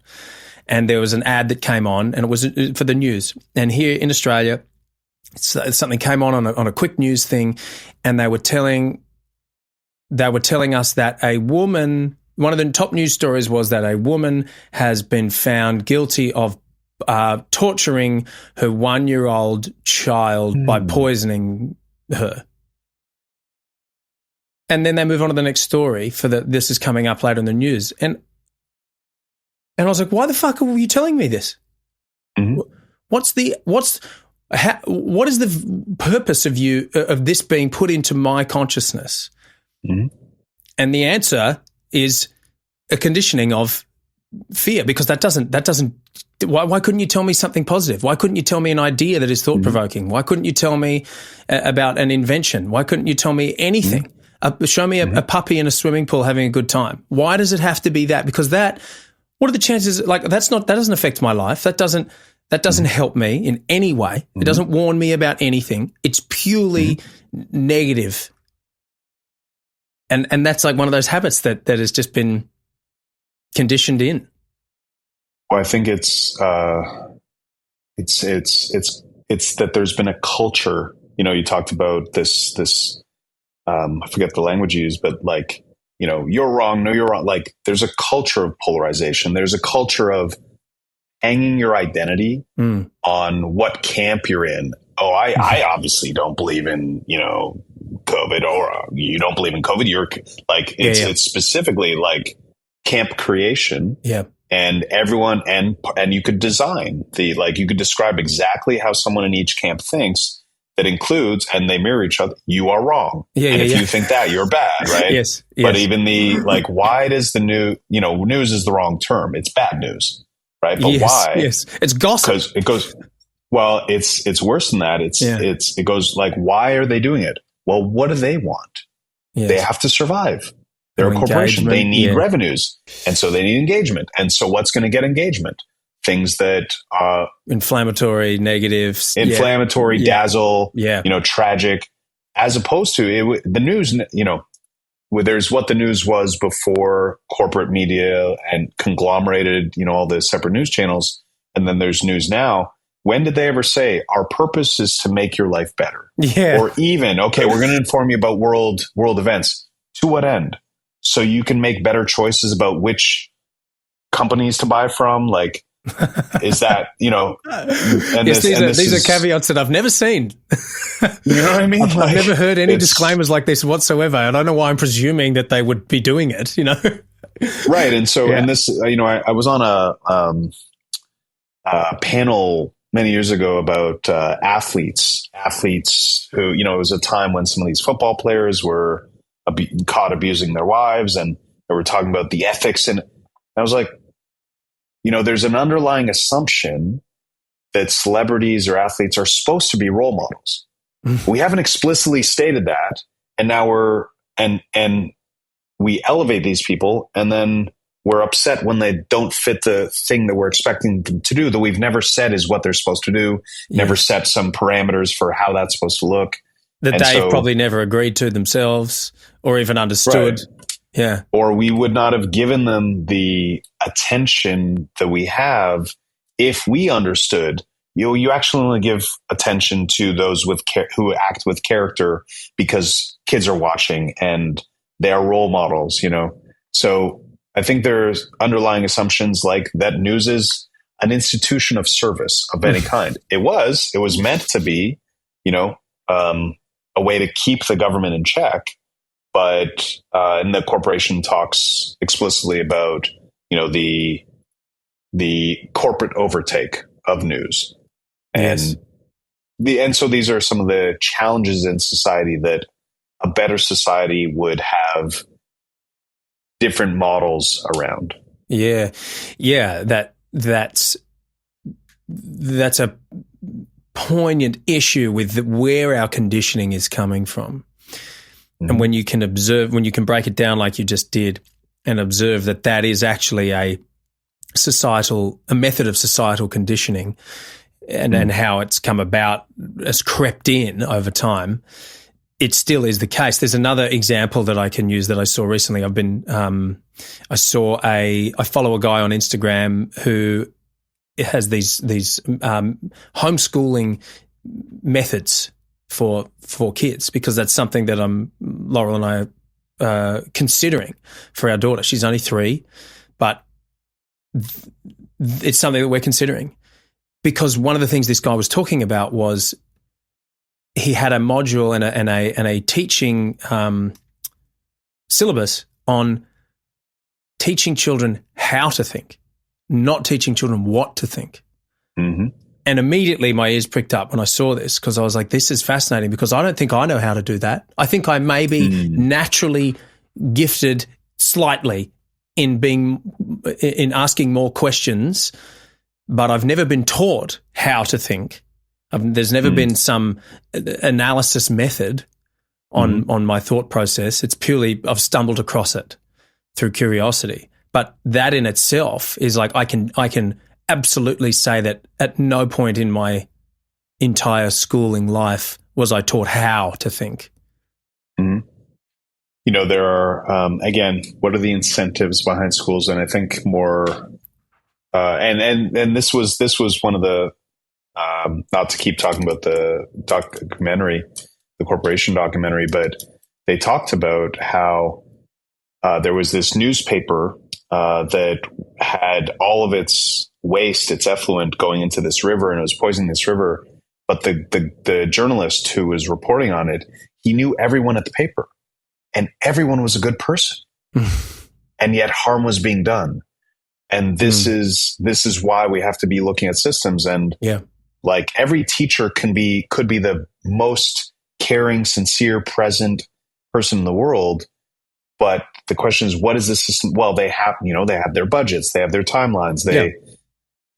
and there was an ad that came on, and it was for the news. And here in Australia, something came on a quick news thing, and they were telling us that a woman, one of the top news stories was that a woman has been found guilty of torturing her 1-year-old child by poisoning her. And then they move on to the next story this is coming up later in the news. And I was like, why the fuck are you telling me this? What is the purpose of this being put into my consciousness? And the answer is a conditioning of fear, because that doesn't, why couldn't you tell me something positive? Why couldn't you tell me an idea that is thought-provoking? Why couldn't you tell me about an invention? Why couldn't you tell me anything? Show me a puppy in a swimming pool having a good time. Why does it have to be that? Because what are the chances? Like that doesn't affect my life. That doesn't help me in any way. It doesn't warn me about anything. It's purely negative. And that's like one of those habits that has just been conditioned in. Well, I think it's that there's been a culture. You talked about this. I forget the language you use, but like, you're wrong. No, you're wrong. Like there's a culture of polarization. There's a culture of hanging your identity on what camp you're in. Oh, I obviously don't believe in, COVID, or you don't believe in COVID. You're like, it's specifically like camp creation. Yeah. And everyone, and you could design you could describe exactly how someone in each camp thinks, that includes, and they mirror each other. You are wrong. And if you think that, you're bad, right? Yes. But even why does the news, news is the wrong term. It's bad news, right? But why? Yes. It's gossip. Because it goes, well, it's worse than that. It goes like, why are they doing it? Well, what do they want? Yes. They have to survive. They're a corporation. They need revenues. And so they need engagement. And so what's going to get engagement? Things that inflammatory, negatives, dazzle, tragic, as opposed to the news. There's what the news was before corporate media and conglomerated, all the separate news channels, and then there's news now. When did they ever say our purpose is to make your life better? Yeah. Or even, okay, we're going to inform you about world events. To what end? So you can make better choices about which companies to buy from. Like, is that, and these are caveats that I've never seen. You know what I mean? I've never heard any disclaimers like this whatsoever. I don't know why I'm presuming that they would be doing it, Right. And so, and this, I was on a panel many years ago about athletes who, it was a time when some of these football players were caught abusing their wives, and they were talking about the ethics. And I was like, there's an underlying assumption that celebrities or athletes are supposed to be role models. We haven't explicitly stated that. And now and we elevate these people, and then we're upset when they don't fit the thing that we're expecting them to do, that we've never said is what they're supposed to do, never set some parameters for how that's supposed to look. That they've probably never agreed to themselves or even understood. Right. Yeah. Or we would not have given them the attention that we have if we understood. You actually only give attention to those who act with character because kids are watching and they are role models, So I think there's underlying assumptions like that news is an institution of service of any kind. It was meant to be, a way to keep the government in check, but and the corporation talks explicitly about the corporate overtake of news, and so these are some of the challenges in society that a better society would have different models around. That's a poignant issue with where our conditioning is coming from. And when you can break it down like you just did and observe that is actually a method of societal conditioning and how it's come about, has crept in over time, it still is the case. There's another example that I can use that I saw recently. I follow a guy on Instagram who has these homeschooling methods for kids, because that's something that Laurel and I are considering for our daughter. She's only 3, but it's something that we're considering, because one of the things this guy was talking about was he had a module and a teaching syllabus on teaching children how to think, not teaching children what to think. Mm-hmm. And immediately my ears pricked up when I saw this, because I was like, this is fascinating, because I don't think I know how to do that. I think I may be naturally gifted slightly in asking more questions, but I've never been taught how to think. There's never been some analysis method on my thought process. It's purely I've stumbled across it through curiosity. But that in itself is like I can absolutely say that at no point in my entire schooling life was I taught how to think. Mm-hmm. There are again, what are the incentives behind schools? And I think more, and this was one of the. Not to keep talking about the documentary, the corporation documentary, but they talked about how there was this newspaper that had all of its waste, its effluent, going into this river, and it was poisoning this river. But the journalist who was reporting on it, he knew everyone at the paper, and everyone was a good person. And yet harm was being done. And this is why we have to be looking at systems. And like every teacher could be the most caring, sincere, present person in the world. But the question is, what is the system? Well, they have their budgets, they have their timelines,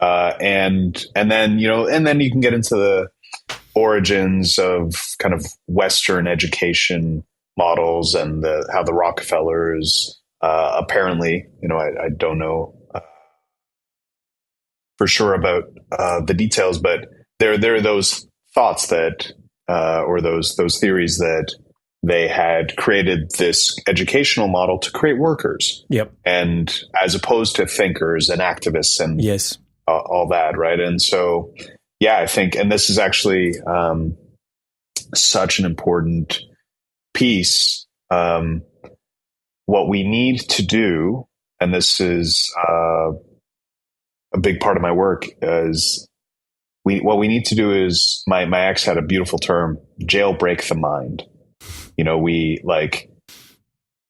and then you can get into the origins of kind of Western education models and how the Rockefellers apparently, I don't know for sure about the details, but there are those thoughts that or those theories that they had created this educational model to create workers. Yep. And as opposed to thinkers and activists and all that, right? And so, I think, and this is actually such an important piece. What we need to do, and this is a big part of my work, is what we need to do is, my ex had a beautiful term, jailbreak the mind.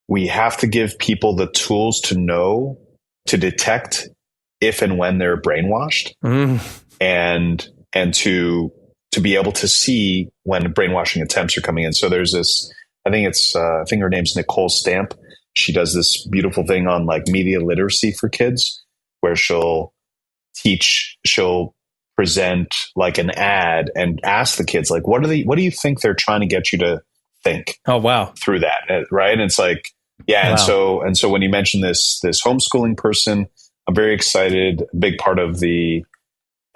We have to give people the tools to detect if and when they're brainwashed, and to be able to see when brainwashing attempts are coming in. So there's this, I think her name's Nicole Stamp. She does this beautiful thing on like media literacy for kids, where she'll present like an ad and ask the kids, like, what do you think they're trying to get you to think? Oh, wow. Through that. Right. And it's like, wow. And so when you mention this homeschooling person, I'm very excited. A big part of the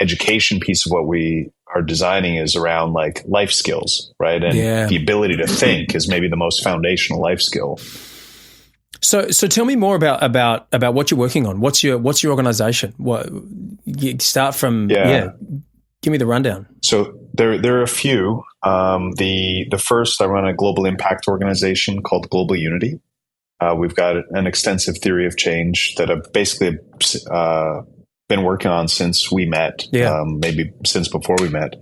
education piece of what we are designing is around like life skills, right? And the ability to think is maybe the most foundational life skill. So tell me more about what you're working on. What's your organization? What you start from? Give me the rundown. So there are a few. The first, I run a global impact organization called Global Unity. We've got an extensive theory of change that I've basically been working on since we met, maybe since before we met.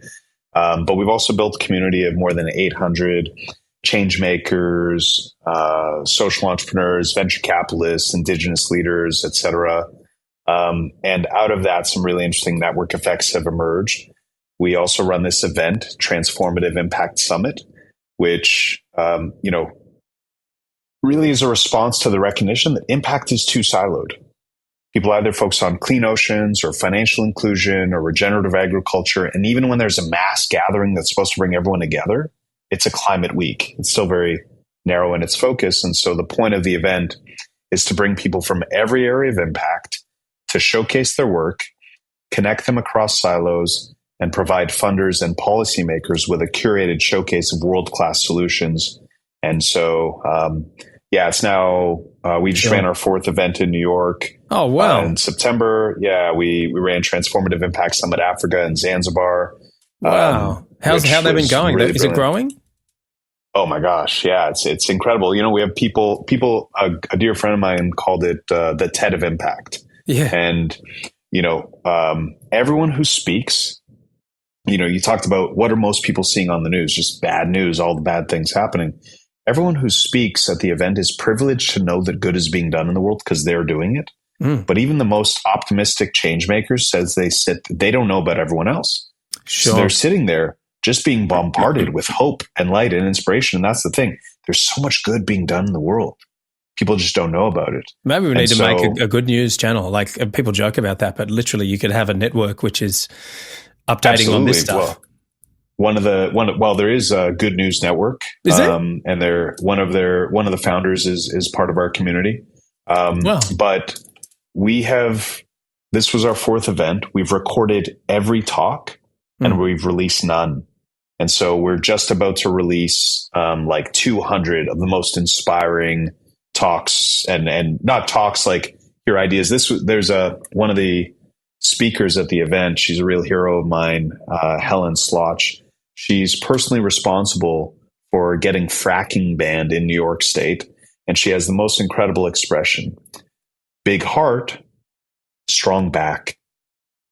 But we've also built a community of more than 800 change makers, social entrepreneurs, venture capitalists, indigenous leaders, et cetera. And out of that, some really interesting network effects have emerged. We also run this event, Transformative Impact Summit, which, really is a response to the recognition that impact is too siloed. People either focus on clean oceans or financial inclusion or regenerative agriculture. And even when there's a mass gathering that's supposed to bring everyone together, it's a climate week. It's still very narrow in its focus. And so the point of the event is to bring people from every area of impact to showcase their work, connect them across silos, and provide funders and policymakers with a curated showcase of world-class solutions. And so, it's now, we just ran our fourth event in New York. Oh, wow. In September. Yeah, we ran Transformative Impact Summit Africa in Zanzibar. Wow. How they been going? Really is it growing? Oh my gosh. Yeah, it's incredible. We have people, a dear friend of mine called it the TED of Impact. Yeah. And, everyone who speaks, you talked about what are most people seeing on the news? Just bad news, all the bad things happening. Everyone who speaks at the event is privileged to know that good is being done in the world because they're doing it. But even the most optimistic change makers says they don't know about everyone else. Sure. So they're sitting there just being bombarded with hope and light and inspiration. And that's the thing. There's so much good being done in the world. People just don't know about it. Maybe we need to make a good news channel. Like people joke about that, but literally you could have a network which is updating on this stuff. Well, there is a Good News Network. Is there? And one of the founders is part of our community. Wow. But this was our fourth event. We've recorded every talk and we've released none. And so we're just about to release like 200 of the most inspiring talks and not talks like your ideas. There's one of the speakers at the event. She's a real hero of mine, Helen Slotch. She's personally responsible for getting fracking banned in New York State. And she has the most incredible expression. Big heart, strong back.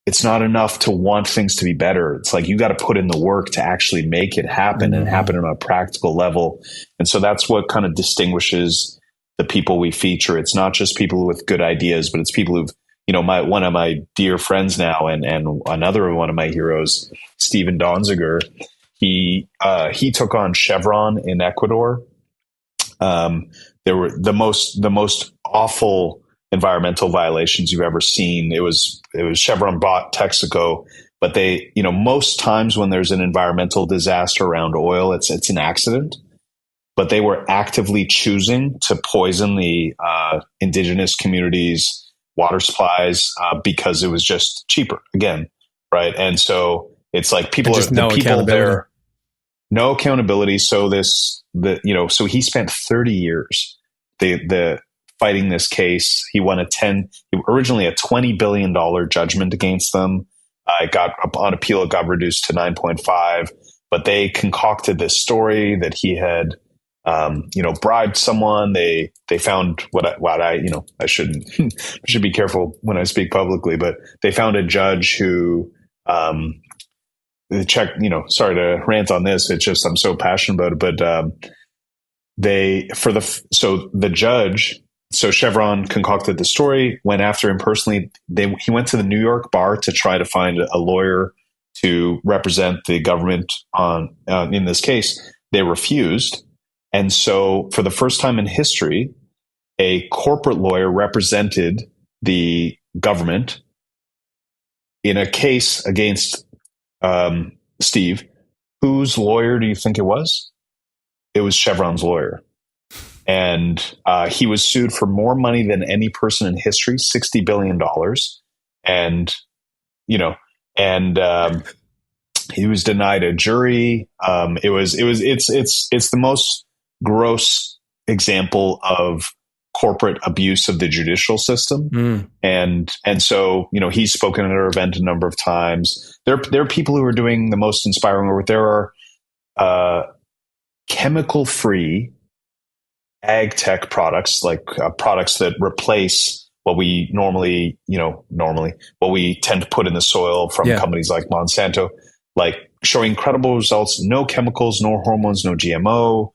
it's not enough to want things to be better. It's like you got to put in the work to actually make it happen and happen on a practical level. And so that's what kind of distinguishes the people we feature. It's not just people with good ideas, but it's people who've, one of my dear friends now and another one of my heroes, Steven Donziger, he took on Chevron in Ecuador. There were the most awful environmental violations you've ever seen. It was Chevron bought Texaco, but they, most times when there's an environmental disaster around oil, it's an accident, but they were actively choosing to poison the indigenous communities' water supplies because it was just cheaper again. Right. And so it's like people there, no accountability. So so he spent 30 years, the fighting this case. He won originally a $20 billion judgment against them. It got on appeal. It got reduced to 9.5, but they concocted this story that he had, bribed someone. They found I should be careful when I speak publicly, but they found a judge who, sorry to rant on this. It's just, I'm so passionate about it, but, the judge, so Chevron concocted the story, went after him personally. He went to the New York bar to try to find a lawyer to represent the government in this case. They refused. And so for the first time in history, a corporate lawyer represented the government in a case against Steve. Whose lawyer do you think it was? It was Chevron's lawyer. And he was sued for more money than any person in history, $60 billion. And, he was denied a jury. It's the most gross example of corporate abuse of the judicial system. And so, he's spoken at our event a number of times. There are people who are doing the most inspiring work. There are chemical-free ag tech products, like products that replace what we normally what we tend to put in the soil from companies like Monsanto, like showing incredible results. No chemicals, no hormones, no GMO.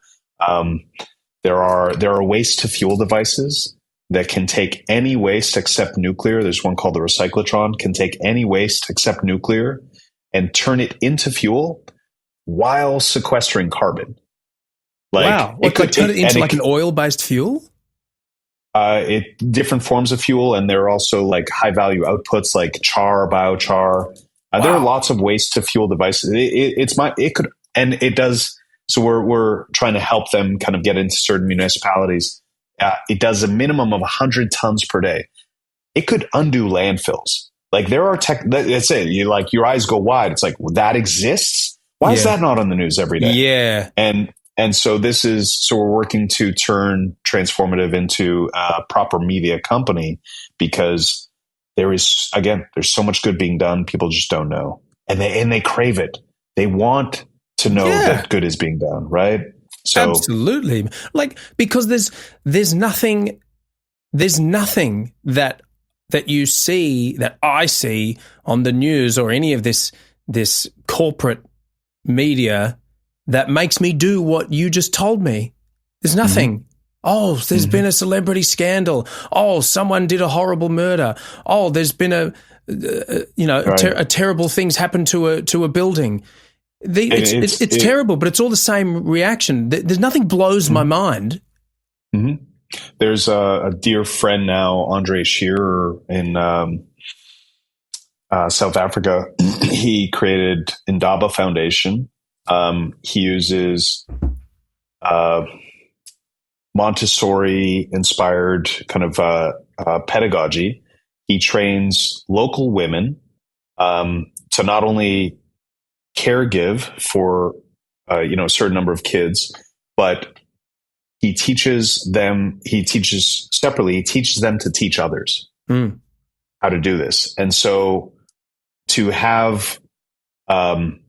There are waste to fuel devices that can take any waste except nuclear. There's one called the recyclotron, can take any waste except nuclear and turn it into fuel while sequestering carbon. Wow. It could turn it into like an oil-based fuel? Different forms of fuel, and there are also like high-value outputs like char, biochar. There are lots of waste to fuel devices. It does. So we're trying to help them kind of get into certain municipalities. It does a minimum of 100 tons per day. It could undo landfills. Like there are that's it. Your eyes go wide. It's like, that exists? Why is that not on the news every day? Yeah. And so we're working to turn Transformative into a proper media company, because there's so much good being done. People just don't know. And they crave it. They want to know that good is being done. Right. So absolutely. Because there's nothing that you see, that I see on the news or any of this corporate media that makes me do what you just told me. There's nothing. Mm-hmm. Oh, there's been a celebrity scandal. Oh, someone did a horrible murder. Oh, there's been terrible things happen to a building. It's terrible, but it's all the same reaction. There's nothing blows my mind. Mm-hmm. There's a dear friend now, Andre Shearer in South Africa. He created Indaba Foundation. He uses Montessori-inspired kind of pedagogy. He trains local women to not only caregive for a certain number of kids, but he teaches them separately to teach others how to do this. And so to have and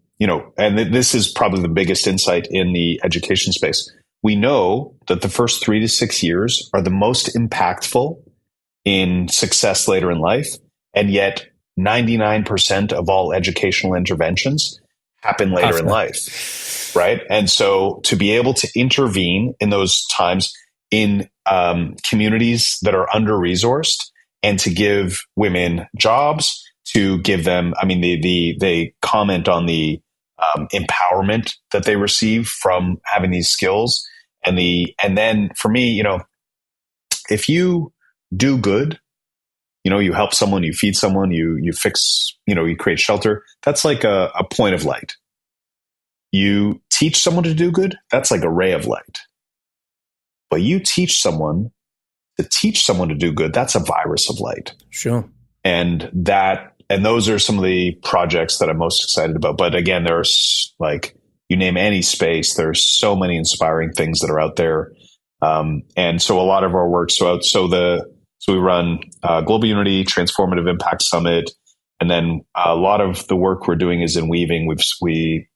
this is probably the biggest insight in the education space. We know that the first 3 to 6 years are the most impactful in success later in life. And yet 99% of all educational interventions happen later in life, right? And so to be able to intervene in those times in communities that are under-resourced and to give women jobs, to give them, I mean, they comment on the empowerment that they receive from having these skills. And then for me, if you do good, you help someone, you feed someone, you fix, you create shelter, that's like a point of light. You teach someone to do good, that's like a ray of light. But you teach someone to do good, that's a virus of light. Sure. And those are some of the projects that I'm most excited about. But again, there's like, you name any space, there's so many inspiring things that are out there. And so a lot of our work, so we run Global Unity, Transformative Impact Summit, and then a lot of the work we're doing is in weaving. We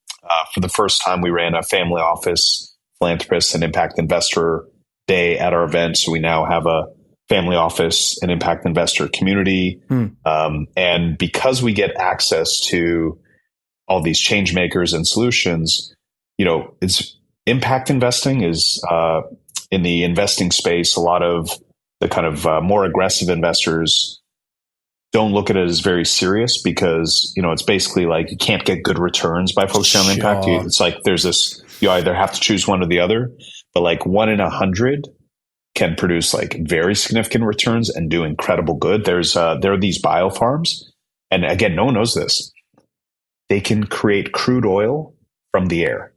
for the first time, we ran a family office, philanthropist, and impact investor day at our event. So we now have a family office and impact investor community. And because we get access to all these change makers and solutions, it's impact investing is in the investing space. A lot of the kind of more aggressive investors don't look at it as very serious because, it's basically like you can't get good returns by focusing on impact. It's like there's this, you either have to choose one or the other, but like 1 in 100 can produce like very significant returns and do incredible good. There are these biofarms, and again, no one knows this. They can create crude oil from the air.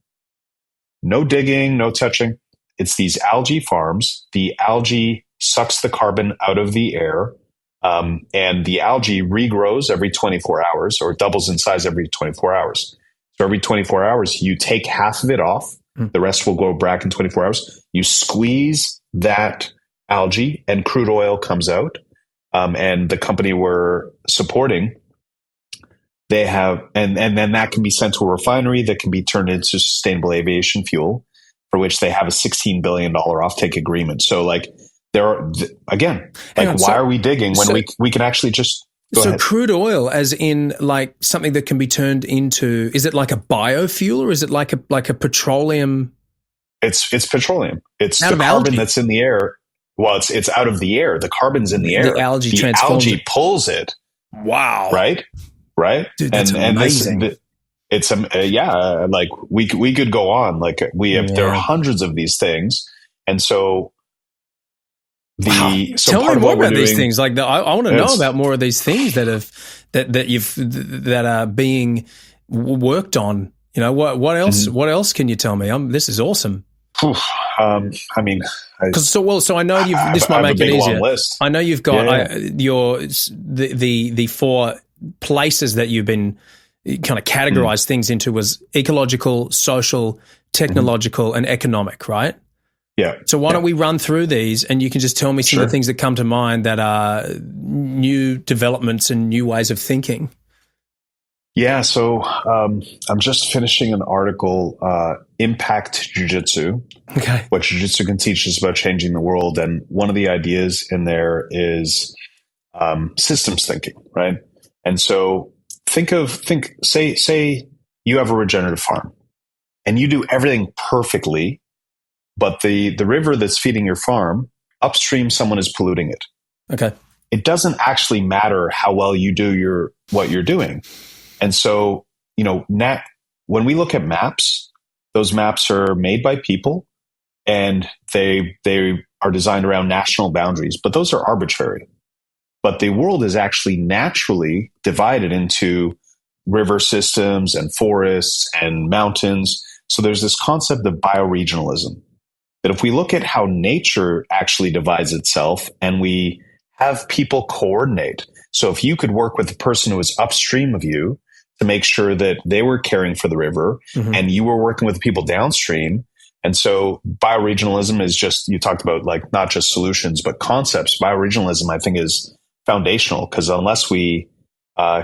No digging, no touching. It's these algae farms. The algae sucks the carbon out of the air, and the algae regrows every 24 hours or doubles in size every 24 hours. So every 24 hours, you take half of it off. The rest will grow back in 24 hours. You squeeze that algae and crude oil comes out. And the company we're supporting, they have, and then that can be sent to a refinery that can be turned into sustainable aviation fuel, for which they have a $16 billion offtake agreement. So like there are, again, like why are we digging when we can actually just go ahead. Crude oil as in like something that can be turned into, is it like a biofuel or is it like a petroleum? It's petroleum. It's the carbon that's in the air. Well, it's out of the air. The carbon's in the air. The algae pulls it. Wow. Right. Dude, that's amazing. Like we could go on. Like there are hundreds of these things. And so tell me more about these things. Like I want to know about more of these things that are being worked on. What else? Mm-hmm. What else can you tell me? This is awesome. I mean, I know this might make it easier. I know you've got the 4 places that you've been kind of categorized things into was ecological, social, technological, and economic, right? Yeah. So why don't we run through these and you can just tell me some of the things that come to mind that are new developments and new ways of thinking? Yeah. So I'm just finishing an article, Impact Jiu-Jitsu. Okay. What Jiu-Jitsu can teach us about changing the world. And one of the ideas in there is systems thinking, right? And so say you have a regenerative farm and you do everything perfectly, but the river that's feeding your farm, upstream, someone is polluting it. Okay. It doesn't actually matter how well you do what you're doing. And so, when we look at maps, those maps are made by people and they are designed around national boundaries, but those are arbitrary. But the world is actually naturally divided into river systems and forests and mountains. So there's this concept of bioregionalism, that if we look at how nature actually divides itself and we have people coordinate. So if you could work with the person who is upstream of you to make sure that they were caring for the river and you were working with the people downstream. And so bioregionalism is just, you talked about like not just solutions, but concepts. Bioregionalism, I think, is foundational because unless we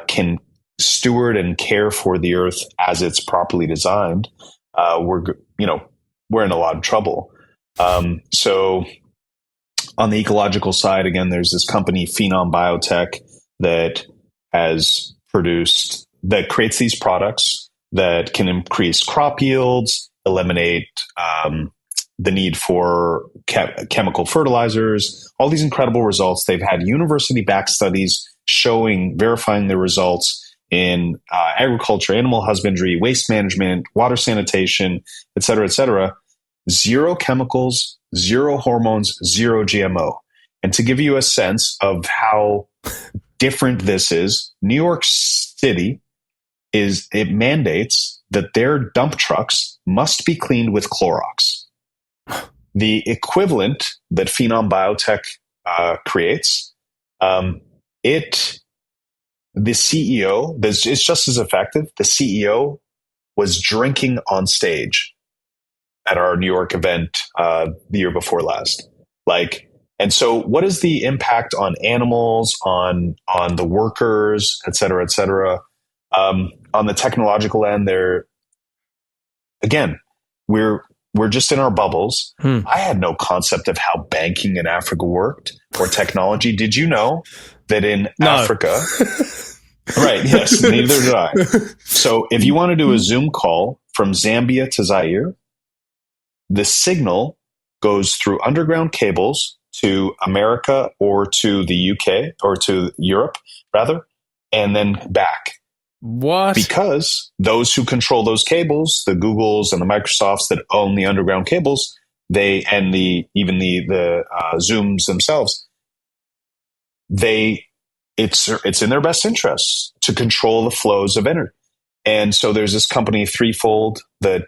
can steward and care for the earth as it's properly designed, we're in a lot of trouble. So on the ecological side, again, there's this company, Phenom Biotech, that has produced, that creates these products that can increase crop yields, eliminate the need for chemical fertilizers, all these incredible results. They've had university-backed studies verifying the results in agriculture, animal husbandry, waste management, water sanitation, et cetera, et cetera. Zero chemicals, zero hormones, zero GMO. And to give you a sense of how different this is, New York City it mandates that their dump trucks must be cleaned with Clorox. The equivalent that Phenom Biotech creates, the CEO, it's just as effective. The CEO was drinking on stage at our New York event the year before last. And so what is the impact on animals, on the workers, et cetera, et cetera? On the technological end, we're just in our bubbles. I had no concept of how banking in Africa worked or technology. Did you know that in Africa? Right. Yes. Neither did I. So if you want to do a Zoom call from Zambia to Zaire, the signal goes through underground cables to America or to the UK or to Europe, rather, and then back. What? Because those who control those cables, the Googles and the Microsofts that own the underground cables, even the Zooms themselves, it's in their best interests to control the flows of energy. And so there's this company Threefold that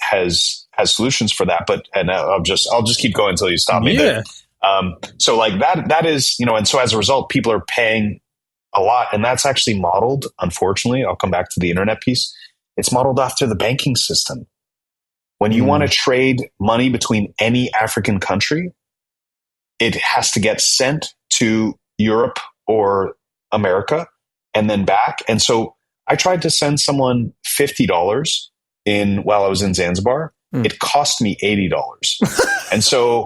has solutions for that. And I'll just keep going until you stop me. Yeah. So like that is, and so as a result, people are paying a lot. And that's actually modeled, unfortunately, I'll come back to the internet piece. It's modeled after the banking system. When you want to trade money between any African country, it has to get sent to Europe or America and then back. And so I tried to send someone $50 while I was in Zanzibar. It cost me $80. And so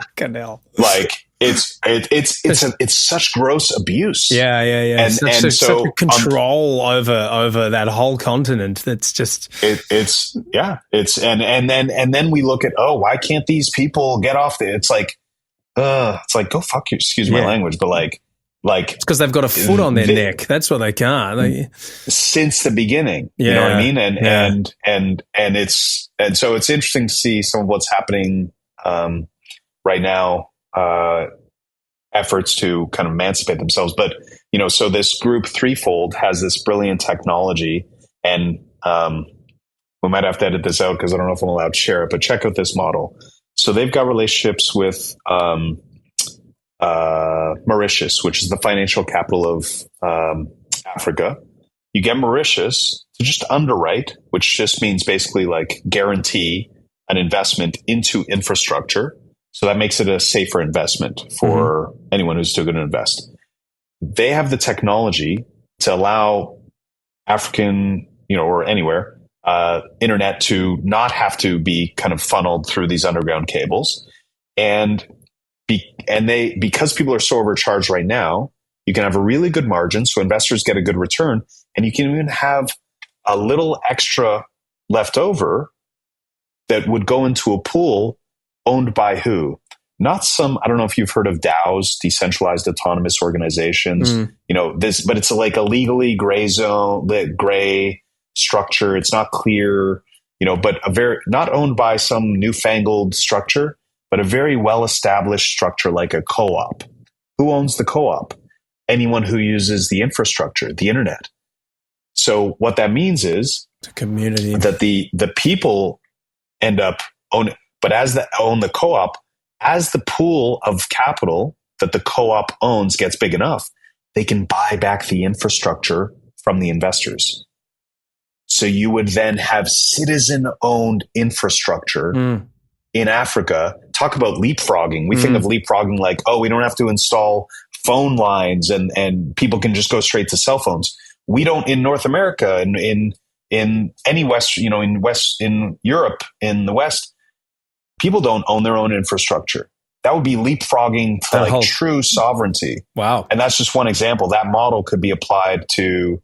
it's such gross abuse. Yeah. And such a control over that whole continent. That's just and then we look at, why can't these people get off it's like go fuck you, excuse my language, but like it's because they've got a foot on their neck. That's what they can't. Since the beginning, you know what I mean? And so it's interesting to see some of what's happening right now. Efforts to kind of emancipate themselves, but so this group Threefold has this brilliant technology, and we might have to edit this out because I don't know if I'm allowed to share it. But check out this model. So they've got relationships with Mauritius, which is the financial capital of Africa. You get Mauritius to just underwrite, which just means basically like guarantee an investment into infrastructure. So that makes it a safer investment for anyone who's still going to invest. They have the technology to allow African, or anywhere, internet to not have to be kind of funneled through these underground cables. And because people are so overcharged right now, you can have a really good margin, so investors get a good return, and you can even have a little extra left over that would go into a pool owned by who? Not some, I don't know if you've heard of DAOs, decentralized autonomous organizations, but it's like a legally gray structure. It's not clear, but not owned by some newfangled structure, but a very well-established structure like a co-op. Who owns the co-op? Anyone who uses the infrastructure, the internet. So what that means is the community, that the people end up owning, but as they own the co-op, as the pool of capital that the co-op owns gets big enough, they can buy back the infrastructure from the investors. So you would then have citizen-owned infrastructure in Africa. Talk about leapfrogging. We think of leapfrogging like, we don't have to install phone lines and people can just go straight to cell phones. We don't in North America, in any West, in Europe, in the West, people don't own their own infrastructure. that would be leapfrogging to like true sovereignty. Wow. And that's just one example. That model could be applied to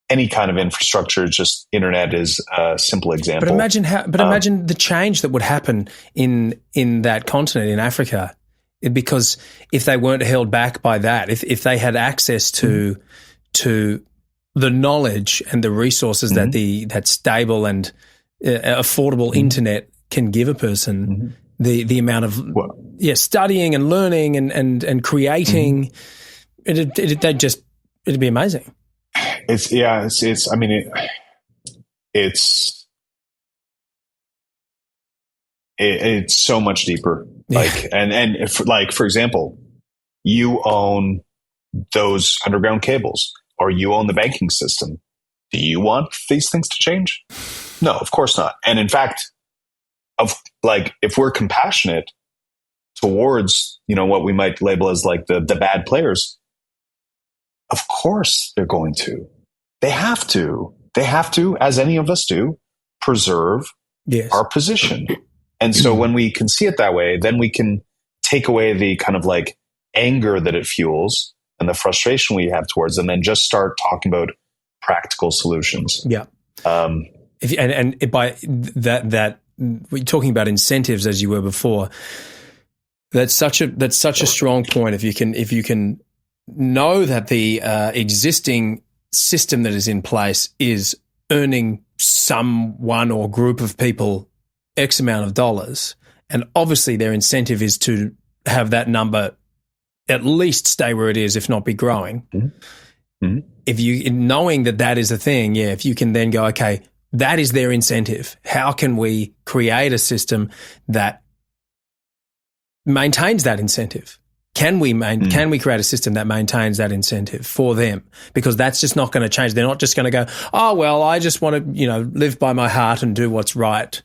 any kind of infrastructure. Just internet is a simple example. But imagine the change that would happen in that continent, in Africa, because if they weren't held back by that, if they had access to the knowledge and the resources that stable and affordable internet can give a person, the amount of studying and learning and creating, it'd be amazing. It's so much deeper. Like, and if, like, for example, you own those underground cables, or you own the banking system. Do you want these things to change? No, of course not. And in fact, if we're compassionate towards, what we might label as like the bad players, of course they're going to. They have to, as any of us do, preserve our position. And so when we can see it that way, then we can take away the kind of like anger that it fuels and the frustration we have towards them, and just start talking about practical solutions. Yeah. And by that, we're talking about incentives as you were before. That's such a strong point. If you can know that the existing system that is in place is earning someone or group of people X amount of dollars, and obviously their incentive is to have that number at least stay where it is, if not be growing. If you, knowing that is a thing, if you can then go, okay, that is their incentive. How can we create a system that maintains that incentive? Can we create a system that maintains that incentive for them? Because that's just not going to change. They're not just going to go, oh, well, I just want to, live by my heart and do what's right.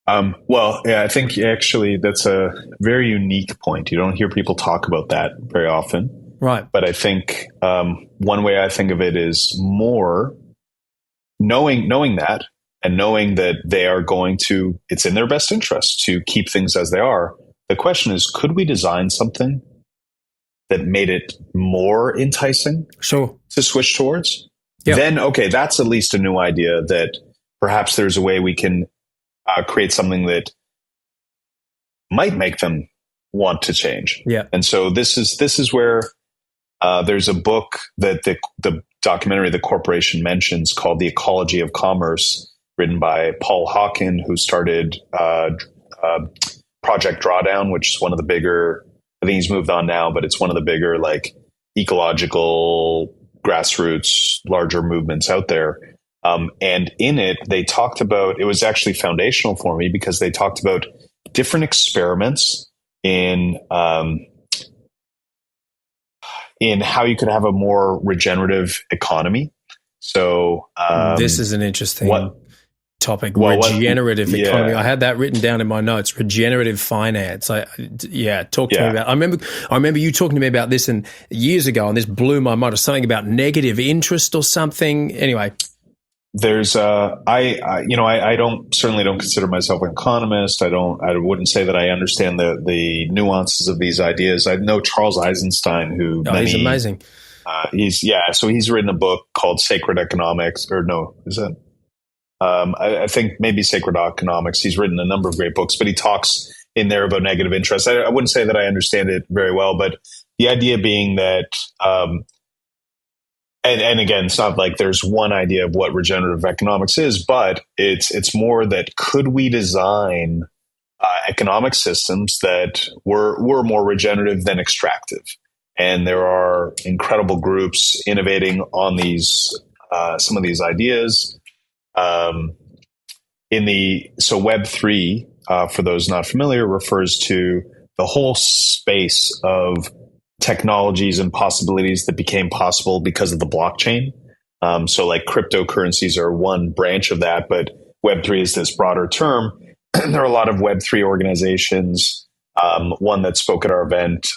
I think actually that's a very unique point. You don't hear people talk about that very often. Right. But I think one way I think of it is more knowing that, and knowing that they are going to, it's in their best interest to keep things as they are. The question is, could we design something that made it more enticing to switch towards? Yep. Then, okay, that's at least a new idea that perhaps there's a way we can create something that might make them want to change. Yeah. And so this is where there's a book that the documentary The Corporation mentions called The Ecology of Commerce, written by Paul Hawken, who started Project Drawdown, which is one of the bigger, I think he's moved on now, but it's one of the bigger like ecological grassroots, larger movements out there. And in it, they talked about, it was actually foundational for me because they talked about different experiments in how you could have a more regenerative economy. So this is an interesting topic. Regenerative economy. I had that written down in my notes. Regenerative finance. Talk to me about. I remember you talking to me about this years ago, and this blew my mind. It was something about negative interest or something. Anyway. There's I certainly don't consider myself an economist. I wouldn't say that I understand the nuances of these ideas. I know Charles Eisenstein, he's amazing. So he's written a book called Sacred Economics, or no, is that? I think maybe Sacred Economics. He's written a number of great books, but he talks in there about negative interest. I wouldn't say that I understand it very well, but the idea being that And again, it's not like there's one idea of what regenerative economics is, but it's more that could we design economic systems that were more regenerative than extractive? And there are incredible groups innovating on these some of these ideas. So Web3, for those not familiar, refers to the whole space of technologies and possibilities that became possible because of the blockchain. So like cryptocurrencies are one branch of that, but Web3 is this broader term. There are a lot of Web3 organizations. One that spoke at our event,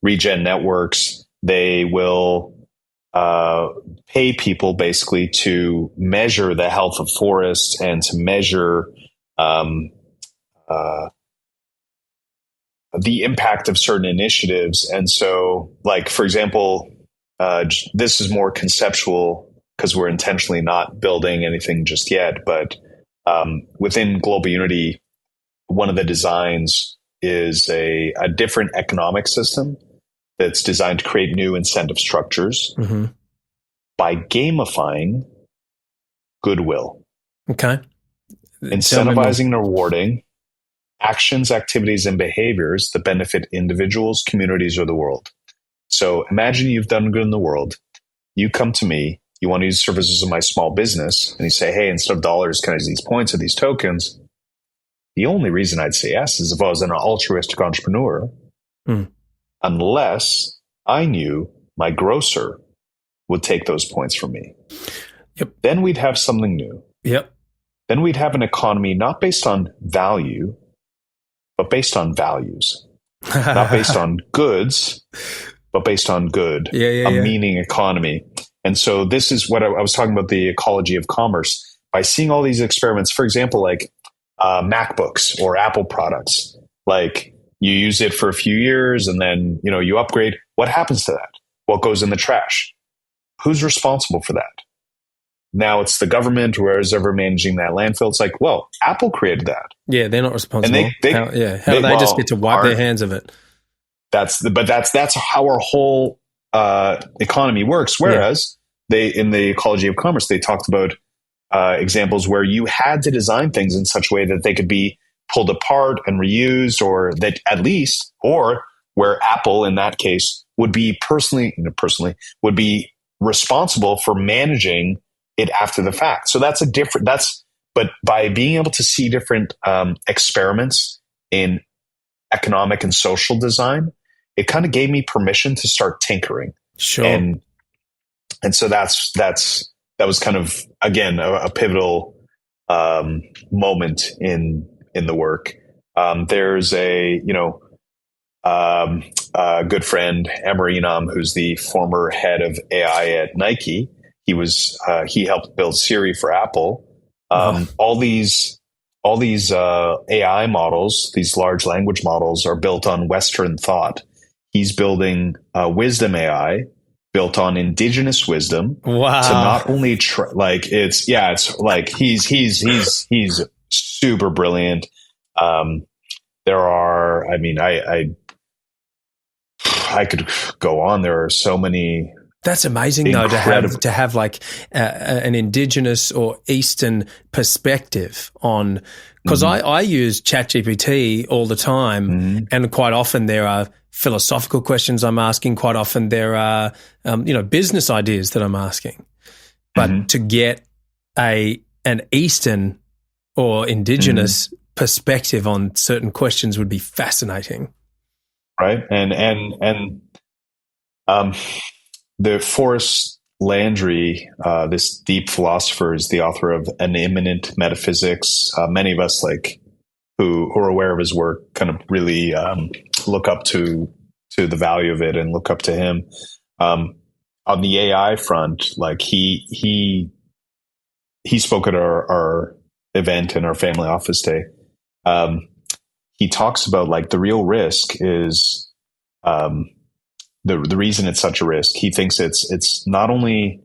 Regen Networks, they will pay people basically to measure the health of forests and to measure the impact of certain initiatives. And so, like, for example, this is more conceptual because we're intentionally not building anything just yet. But within Global Unity, one of the designs is a different economic system that's designed to create new incentive structures by gamifying goodwill. Okay. Incentivizing and rewarding actions, activities, and behaviors that benefit individuals, communities, or the world. So imagine you've done good in the world. You come to me, you want to use services of my small business, and you say, hey, instead of dollars, can I use these points or these tokens? The only reason I'd say yes is if I was an altruistic entrepreneur, unless I knew my grocer would take those points from me. Yep. Then we'd have something new. Yep. Then we'd have an economy not based on value, but based on values. Not based on goods, but based on good. Meaning economy. And so this is what I was talking about, the ecology of commerce. By seeing all these experiments, for example, like MacBooks or Apple products, like you use it for a few years and then, you upgrade. What happens to that? What goes in the trash? Who's responsible for that? Now it's the government, whereas ever managing that landfill. It's like, well, Apple created that. Yeah, they're not responsible. And how do they just get to wipe their hands of it? That's how our whole economy works. Whereas in the ecology of commerce, they talked about examples where you had to design things in such a way that they could be pulled apart and reused, or that at least, or where Apple in that case would be personally would be responsible for managing it after the fact. So but by being able to see different experiments in economic and social design, it kind of gave me permission to start tinkering. Sure. And so that was kind of, again, a pivotal moment in the work. There's a good friend, Emery Nam, who's the former head of AI at Nike. He helped build Siri for Apple. All these AI models, these large language models, are built on Western thought. He's building wisdom AI built on indigenous wisdom. Wow! To not only it's like he's super brilliant. There are, I could go on. There are so many. That's amazing, though, to have like an indigenous or Eastern perspective on, because I use ChatGPT all the time, and quite often there are philosophical questions I'm asking. Quite often there are business ideas that I'm asking, but to get an Eastern or indigenous perspective on certain questions would be fascinating, right? And the Forrest Landry, this deep philosopher, is the author of An Immanent Metaphysics. Many of us, who are aware of his work, kind of really look up to the value of it and look up to him. On the AI front, he spoke at our event in our family office day. He talks about the real risk is the reason it's such a risk. He thinks it's not only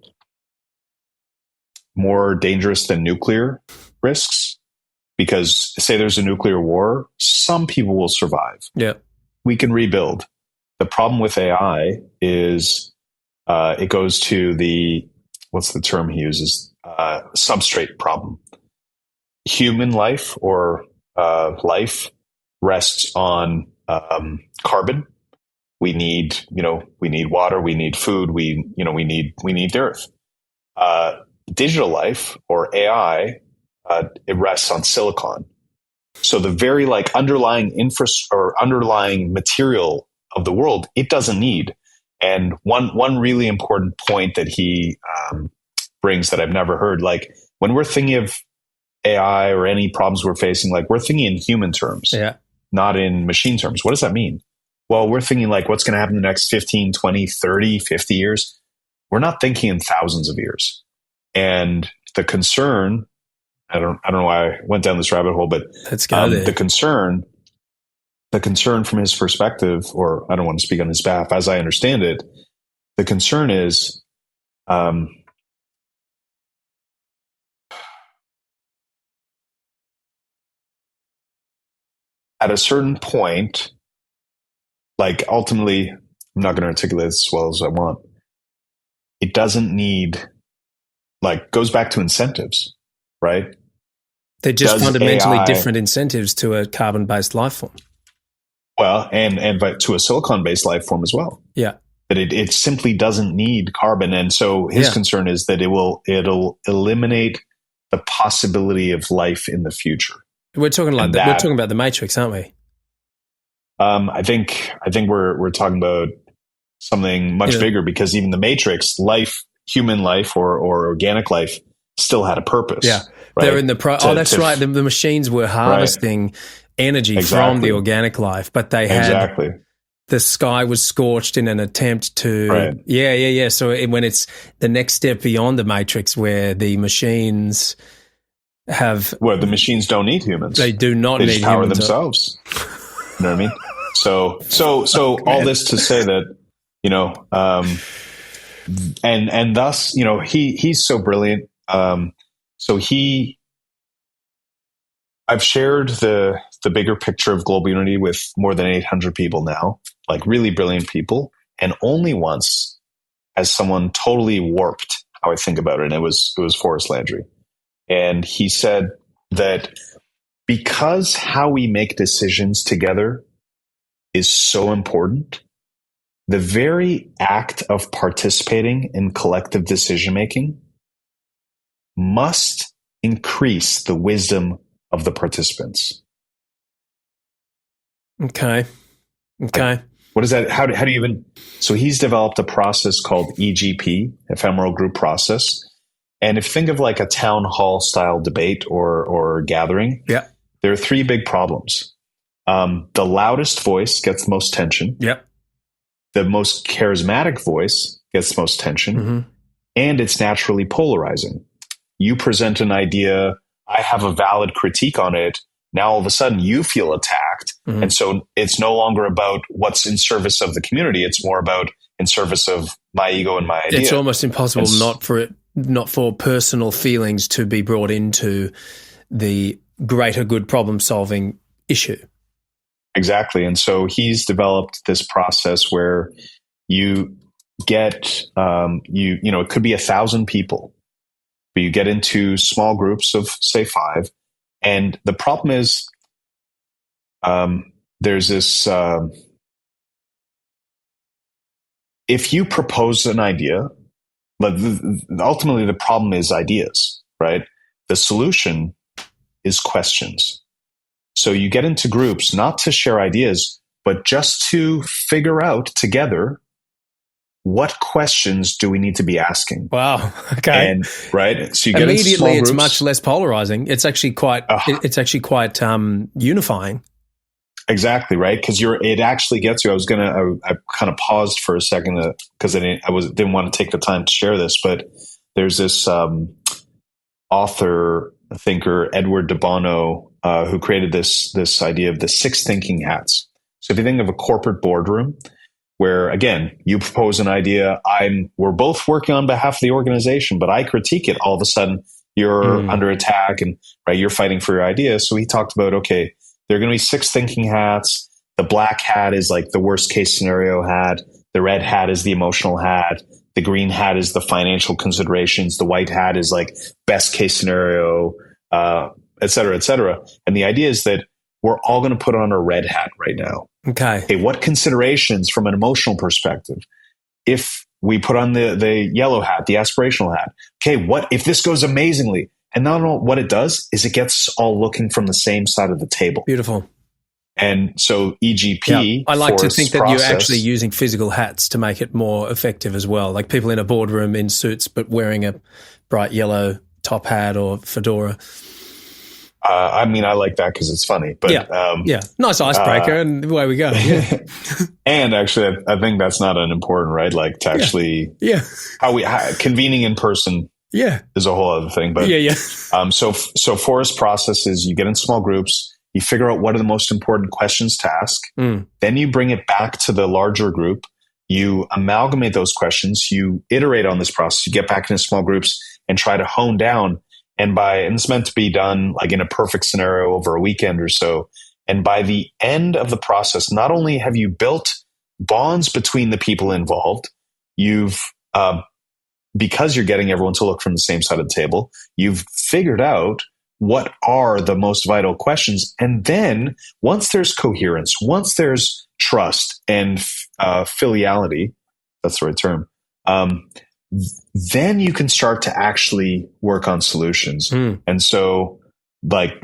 more dangerous than nuclear risks, because say there's a nuclear war, some people will survive. Yeah, we can rebuild. The problem with AI is it goes to what's the term he uses? Substrate problem. Human life or life rests on carbon. We need water. We need food. We need the earth. Digital life or AI, it rests on silicon. So the very underlying underlying material of the world, it doesn't need. And one really important point that he brings that I've never heard, when we're thinking of AI or any problems we're facing, we're thinking in human terms, not in machine terms. What does that mean? Well, we're thinking what's going to happen in the next 15, 20, 30, 50 years. We're not thinking in thousands of years. And the concern, I don't know why I went down this rabbit hole, but let's go there. The concern the concern from his perspective, or I don't want to speak on his behalf, as I understand it, the concern is at a certain point, like ultimately, I'm not going to articulate this as well as I want. It doesn't need, like, goes back to incentives, right? They're just fundamentally different incentives to a carbon-based life form. Well, and but to a silicon-based life form as well. Yeah. But it simply doesn't need carbon. And so his concern is that it'll eliminate the possibility of life in the future. We're talking like that, we're talking about the Matrix, aren't we? I think we're talking about something much bigger, because even the Matrix, human life or organic life, still had a purpose. Yeah, right? They're in the that's right. The machines were harvesting energy from the organic life, but they had the sky was scorched in an attempt to yeah. So when it's the next step beyond the Matrix, where the machines the machines don't need humans. They do not need humans. They power themselves. You know what I mean? So all this to say that, you know, and thus, you know, he's so brilliant. I've shared the bigger picture of global unity with more than 800 people now, like really brilliant people. And only once has someone totally warped how I think about it. And it was Forrest Landry. And he said that because how we make decisions together is so important, the very act of participating in collective decision making must increase the wisdom of the participants. Okay. Like, what is that? How do you even? So he's developed a process called EGP, ephemeral group process. And if you think of like a town hall style debate or gathering, there are three big problems. The loudest voice gets the most tension. Yep. The most charismatic voice gets the most tension, and it's naturally polarizing. You present an idea, I have a valid critique on it. Now all of a sudden you feel attacked. And so it's no longer about what's in service of the community. It's more about in service of my ego and my idea. It's almost impossible not for personal feelings to be brought into the greater good problem solving issue. Exactly. And so he's developed this process where you get, you know, it could be 1,000 people, but you get into small groups of, say, 5. And the problem is, there's this, if you propose an idea, but ultimately the problem is ideas, right? The solution is questions. So you get into groups not to share ideas, but just to figure out together what questions do we need to be asking. Wow. Okay. And right. So you get immediately into small it's groups. much less polarizing. It's actually quite. It's actually quite unifying. Exactly right, because it actually gets you. I kind of paused for a second because I didn't want to take the time to share this, but there's this author thinker Edward de Bono who created this idea of the 6 thinking hats. So if you think of a corporate boardroom where, again, you propose an idea, we're both working on behalf of the organization, but I critique it. All of a sudden, you're under attack, and you're fighting for your idea. So he talked about, okay, there are going to be 6 thinking hats. The black hat is like the worst case scenario hat. The red hat is the emotional hat. The green hat is the financial considerations. The white hat is like best case scenario, et cetera, et cetera. And the idea is that we're all going to put on a red hat right now. Okay. What considerations from an emotional perspective? If we put on the yellow hat, the aspirational hat, okay, what if this goes amazingly? And not only what it does is it gets us all looking from the same side of the table. Beautiful. And so EGP, I like to think that you're actually using physical hats to make it more effective as well. Like people in a boardroom in suits, but wearing a bright yellow top hat or fedora. I mean, I like that because it's funny. But nice icebreaker, and away we go. Yeah. And actually, I think that's not unimportant, right? Like to actually, how convening in person. Yeah, is a whole other thing. But so Forest process is you get in small groups, You figure out what are the most important questions to ask. Then you bring it back to the larger group. You amalgamate those questions. You iterate on this process. You get back into small groups and try to hone down. And it's meant to be done like in a perfect scenario over a weekend or so. And by the end of the process, not only have you built bonds between the people involved, you've, because you're getting everyone to look from the same side of the table, you've figured out what are the most vital questions. And then once there's coherence, once there's trust and filiality, that's the right term, then you can start to actually work on solutions. And so that's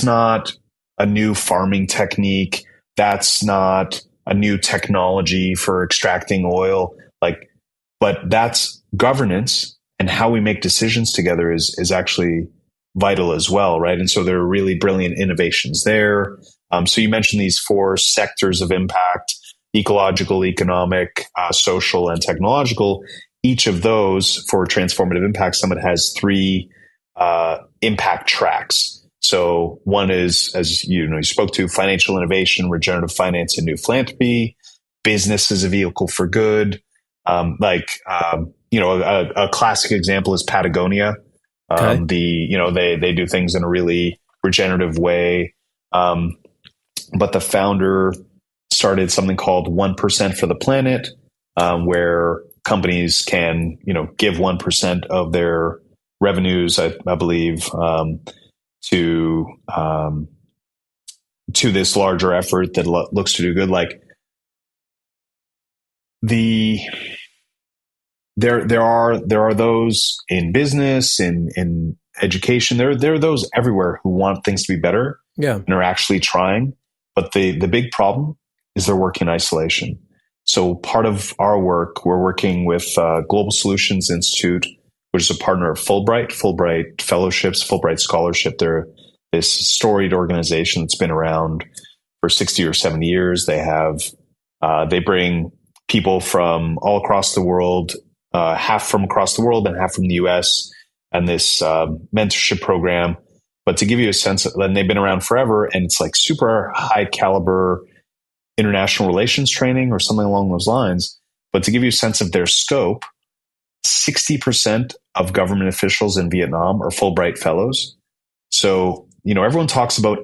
not a new farming technique. That's not a new technology for extracting oil. But that's governance, and how we make decisions together is actually vital as well, right? And so there are really brilliant innovations there. So you mentioned these 4 sectors of impact: ecological, economic, social, and technological. Each of those, for Transformative Impact Summit, has 3 impact tracks. So one is, as you spoke to, financial innovation, regenerative finance, and new philanthropy. Business as a vehicle for good. A classic example is Patagonia. Okay. They do things in a really regenerative way. But the founder started something called 1% for the planet, where companies can, give 1% of their revenues, I believe, to this larger effort that looks to do good. There are those in business, in education. There are those everywhere who want things to be better, and are actually trying. But the big problem is they're working in isolation. So part of our work, we're working with Global Solutions Institute, which is a partner of Fulbright Fellowships, Fulbright Scholarship. They're this storied organization that's been around for 60 or 70 years. They bring people from all across the world, half from across the world and half from the US, and this mentorship program. But to give you a sense, and they've been around forever, and it's like super high caliber international relations training or something along those lines. But to give you a sense of their scope, 60% of government officials in Vietnam are Fulbright fellows. So, everyone talks about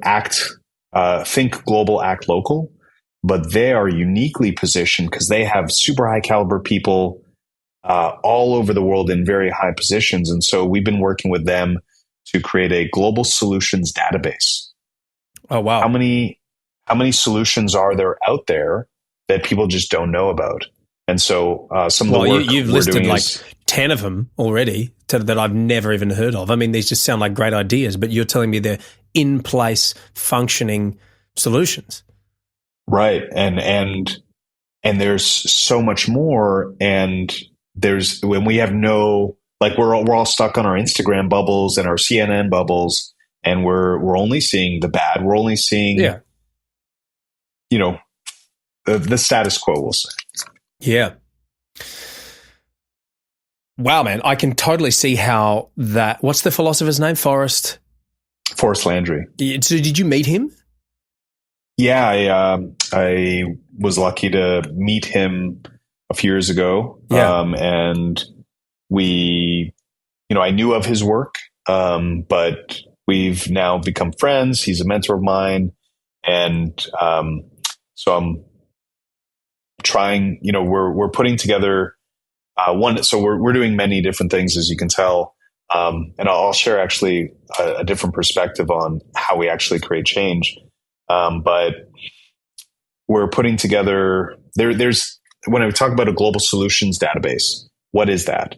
think global, act local, but they are uniquely positioned because they have super high caliber people all over the world in very high positions. And so we've been working with them to create a global solutions database. Oh, wow. How many solutions are there out there that people just don't know about? And so some of the work you've listed 10 of them already that I've never even heard of. I mean, these just sound like great ideas, but you're telling me they're in place, functioning solutions. Right. And there's so much more. And when we have we're all stuck on our Instagram bubbles and our CNN bubbles, and we're only seeing the bad. We're only seeing, the status quo, we'll say. Yeah. Wow, man. I can totally see how what's the philosopher's name? Forrest Landry. So did you meet him? Yeah, I was lucky to meet him a few years ago. Yeah. And I knew of his work, but we've now become friends. He's a mentor of mine. And so I'm trying, we're putting together so we're doing many different things, as you can tell. And I'll share actually a different perspective on how we actually create change. But we're putting together, there's, when I talk about a global solutions database, what is that?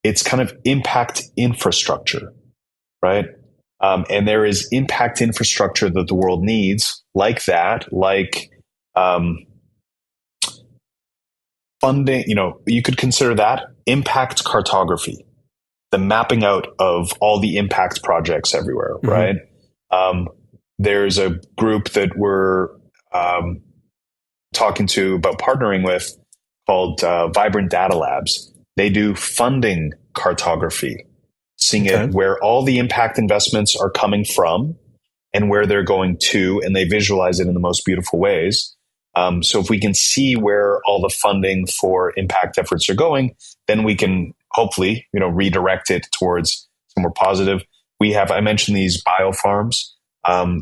It's kind of impact infrastructure, right? And there is impact infrastructure that the world needs, like funding. You could consider that impact cartography, the mapping out of all the impact projects everywhere, right? There's a group that we're talking to about partnering with called Vibrant Data Labs. They do funding cartography, seeing it where all the impact investments are coming from, and where they're going to, and they visualize it in the most beautiful ways. So if we can see where all the funding for impact efforts are going, then we can hopefully, redirect it towards some more positive. I mentioned these biofarms.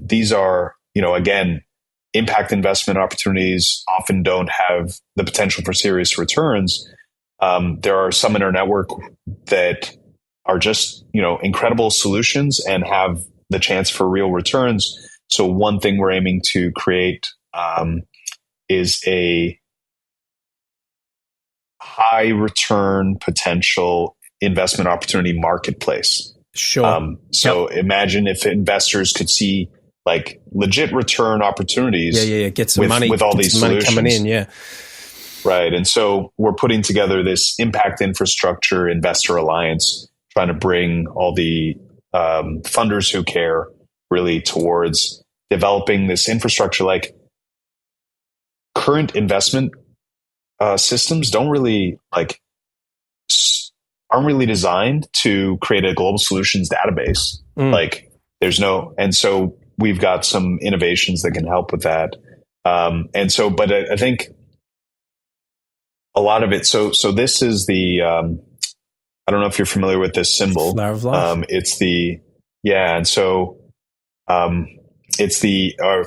These are, again, impact investment opportunities often don't have the potential for serious returns. There are some in our network that are just, incredible solutions and have the chance for real returns. So one thing we're aiming to create is a high return potential investment opportunity marketplace. Sure. So imagine if investors could see like legit return opportunities. Get some money with all these money solutions coming in. Yeah. Right. And so we're putting together this impact infrastructure investor alliance, trying to bring all the funders who care really towards developing this infrastructure. Like current investment systems aren't really designed to create a global solutions database. And so we've got some innovations that can help with that. But I think a lot of it. So this is the, I don't know if you're familiar with this symbol. Flower of life.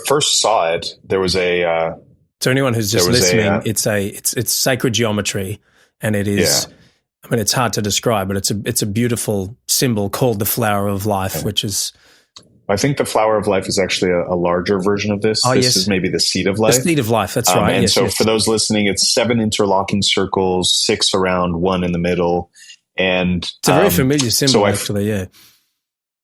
First saw it. There was a, to anyone who's just listening, it's sacred geometry, and it is. Yeah. I mean, it's hard to describe, but it's a beautiful symbol called the flower of life, which is. I think the flower of life is actually a larger version of this. This is maybe the seed of life. The seed of life. That's right. And for those listening, it's 7 interlocking circles, 6 around, 1 in the middle, and it's a very familiar symbol, actually. Yeah.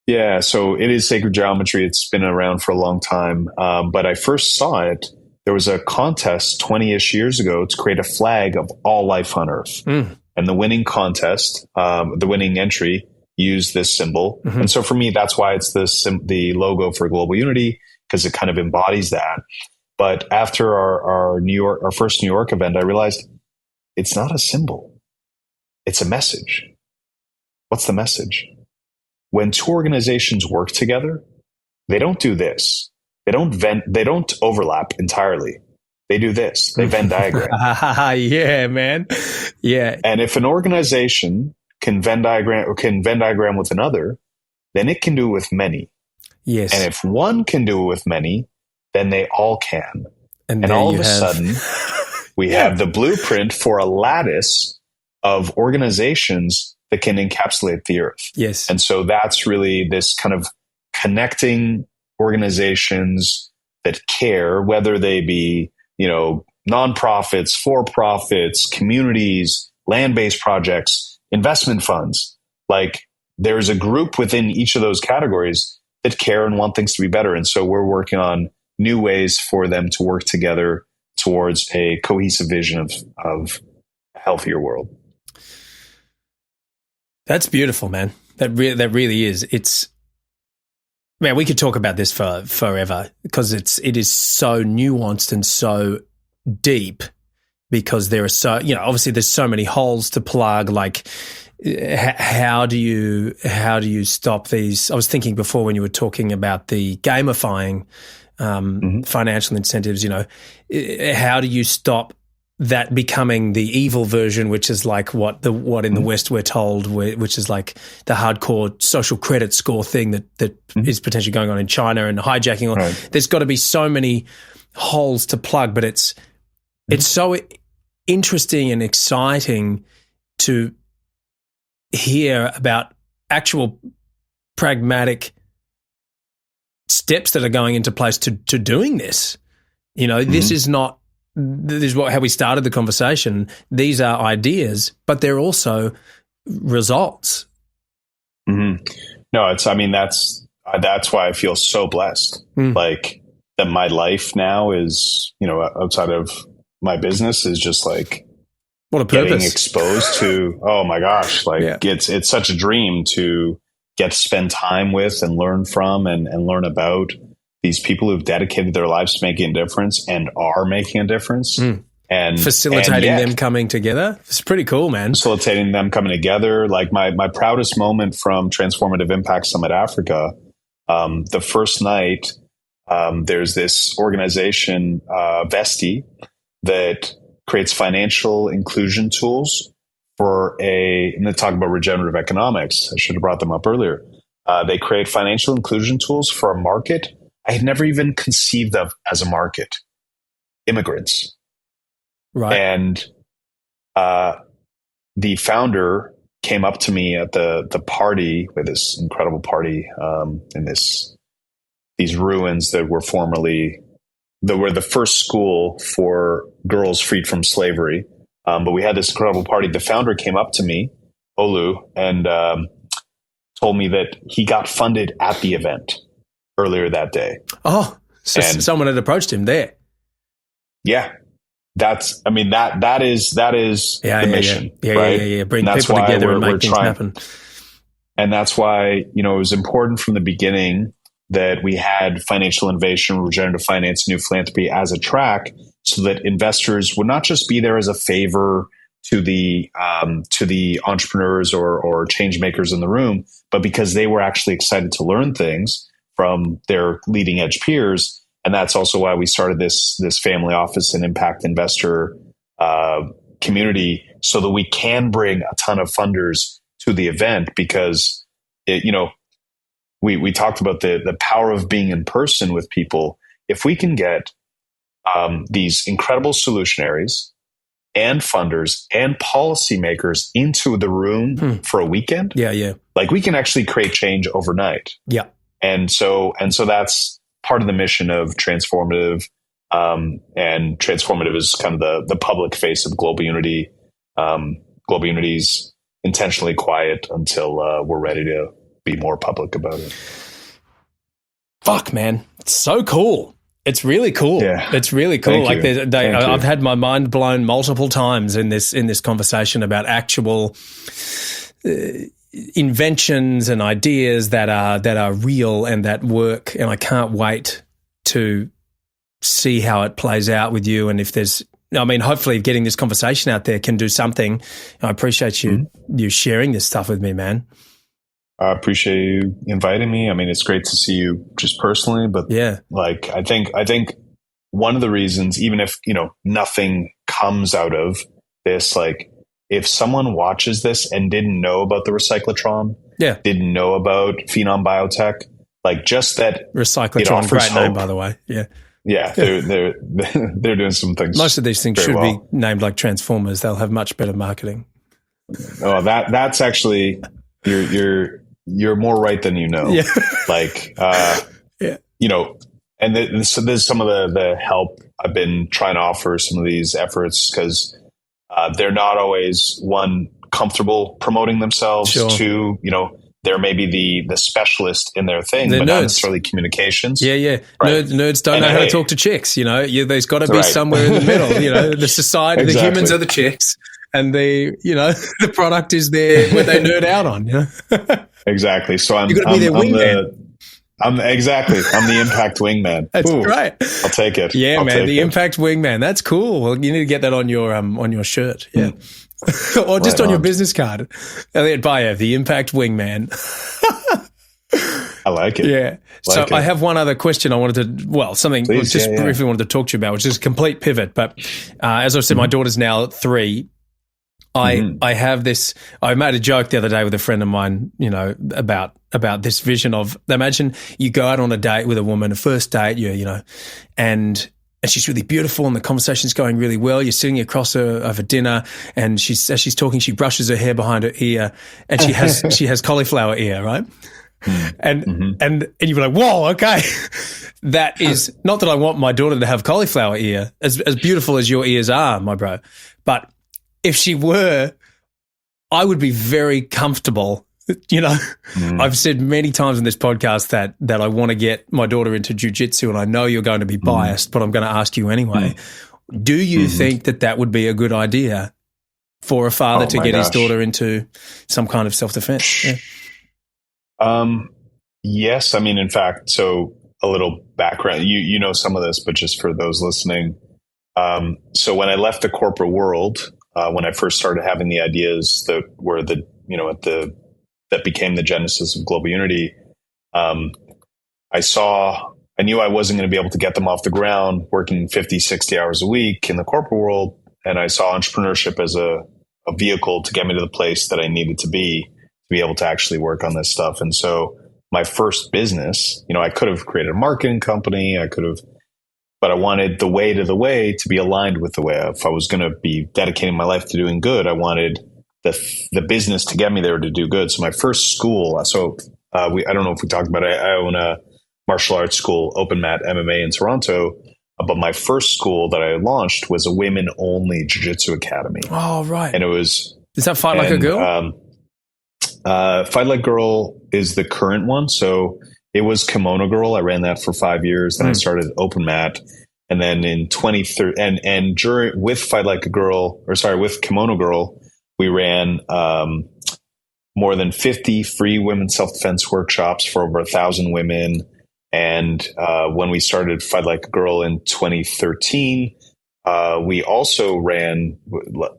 Yeah. So it is sacred geometry. It's been around for a long time, but I first saw it. There was a contest 20-ish years ago to create a flag of all life on Earth. And the winning contest, the winning entry used this symbol. Mm-hmm. And so for me, that's why it's the logo for global unity, because it kind of embodies that. But after our first New York event, I realized it's not a symbol. It's a message. What's the message? When two organizations work together, they don't do this. They don't overlap entirely. They do this. They Venn diagram. Yeah, man. Yeah. And if an organization can Venn diagram with another, then it can do it with many. Yes. And if one can do it with many, then they all can. And all of a sudden, we have the blueprint for a lattice of organizations that can encapsulate the Earth. Yes. And so that's really this kind of connecting organizations that care, whether they be, nonprofits, for-profits, communities, land-based projects, investment funds. Like there's a group within each of those categories that care and want things to be better. And so we're working on new ways for them to work together towards a cohesive vision of a healthier world. That's beautiful, man. That really is. Man, we could talk about this for forever because it is so nuanced and so deep, because there are obviously there's so many holes to plug. Like, how do you stop these? I was thinking before when you were talking about the gamifying financial incentives. How do you stop that becoming the evil version, which is like what in the West we're told, which is like the hardcore social credit score thing that is potentially going on in China and hijacking. Right. There's got to be so many holes to plug, but it's so interesting and exciting to hear about actual pragmatic steps that are going into place to doing this. This is not. This is how we started the conversation. These are ideas, but they're also results. Mm-hmm. No, that's why I feel so blessed. Like that my life now is, outside of my business is just like what a purpose. Getting exposed to, oh my gosh, it's such a dream to get to spend time with and learn from and learn about these people who've dedicated their lives to making a difference and are making a difference. And facilitating them coming together. It's pretty cool, man. Facilitating them coming together. Like my proudest moment from Transformative Impact Summit Africa The first night, there's this organization, Vesti, that creates financial inclusion tools and they talk about regenerative economics. I should have brought them up earlier. They create financial inclusion tools for a market I had never even conceived of as a market: immigrants. Right. And the founder came up to me at the party, with this incredible party in these ruins that were the first school for girls freed from slavery. But we had this incredible party. The founder came up to me, Olu, and told me that he got funded at the event earlier that day. Oh, so someone had approached him there. Yeah. That is the mission. Right? Yeah. Bring people together and make things happen. And that's why, it was important from the beginning that we had financial innovation, regenerative finance, new philanthropy as a track, so that investors would not just be there as a favor to the entrepreneurs or change makers in the room, but because they were actually excited to learn things from their leading edge peers. And that's also why we started this family office and impact investor community, so that we can bring a ton of funders to the event, because we talked about the power of being in person with people. If we can get these incredible solutionaries and funders and policymakers into the room for a weekend, like, we can actually create change overnight. Yeah. And so that's part of the mission of Transformative. And Transformative is kind of the public face of Global Unity. Global Unity's intentionally quiet until we're ready to be more public about it. Fuck, man. It's so cool. It's really cool. Yeah. It's really cool. Thank you. I've had my mind blown multiple times in this conversation about actual inventions and ideas that are real and that work. And I can't wait to see how it plays out with you. And if there's, hopefully getting this conversation out there can do something. I appreciate you sharing this stuff with me, man. I appreciate you inviting me. It's great to see you just personally, but yeah, like, I think one of the reasons, even if, nothing comes out of this, like, if someone watches this and didn't know about the recyclotron, didn't know about Phenom Biotech, like, just that recyclotron, great name, by the way. Yeah, they're doing some things. Most of these things should be named like Transformers. They'll have much better marketing. Oh, that's actually you're more right than you know. Yeah. Like, and so there's some of the help I've been trying to offer some of these efforts, because they're not always, one, comfortable promoting themselves. Sure. Two, they're maybe the specialist in their thing, but not necessarily communications. Yeah. Right. Nerds don't know how to talk to chicks. There's got to be somewhere in the middle. The society, the humans are the chicks, and the product is there where they nerd out on. Exactly. So I'm the wingman. I'm the impact wingman. That's great. I'll take it. Yeah, man. The impact wingman. That's cool. Well, you need to get that on your shirt. Yeah. Or just on your business card. Elliott Bayev, the impact wingman. I like it. Yeah. I have one other question I wanted to, something briefly wanted to talk to you about, which is a complete pivot. But as I said, my daughter's now 3. I have this. I made a joke the other day with a friend of mine, about this vision of, imagine you go out on a date with a woman, a first date, and she's really beautiful and the conversation's going really well. You're sitting across her over dinner, and as she's talking, she brushes her hair behind her ear, and she has cauliflower ear, right? And you'd be like, whoa, okay. That is not that I want my daughter to have cauliflower ear, as beautiful as your ears are, my bro, but if she were, I would be very comfortable. I've said many times in this podcast that I want to get my daughter into jiu-jitsu, and I know you're going to be biased, but I'm going to ask you anyway. Do you think that would be a good idea for a father to get his daughter into some kind of self-defense? Yeah. Yes. In fact, so a little background, you know some of this, but just for those listening. So when I left the corporate world, when I first started having the ideas that were that became the genesis of Global Unity, I knew I wasn't going to be able to get them off the ground working 50, 60 hours a week in the corporate world. And I saw entrepreneurship as a vehicle to get me to the place that I needed to be able to actually work on this stuff. And so my first business, I could have created a marketing company. But I wanted the way to be aligned with the way. If I was going to be dedicating my life to doing good, I wanted the business to get me there to do good. So my first school, I don't know if we talked about it. I own a martial arts school, Open Mat MMA in Toronto. But my first school that I launched was a women-only Jiu-Jitsu academy. Oh, right. And it was... Is that Fight Like a Girl? Fight Like Girl is the current one. So it was Kimono Girl. I ran that for 5 years. Then I started Open Mat. And then in 2013, with Fight Like a Girl, with Kimono Girl, we ran more than 50 free women's self-defense workshops for over 1,000 women. And when we started Fight Like a Girl in 2013, we also ran,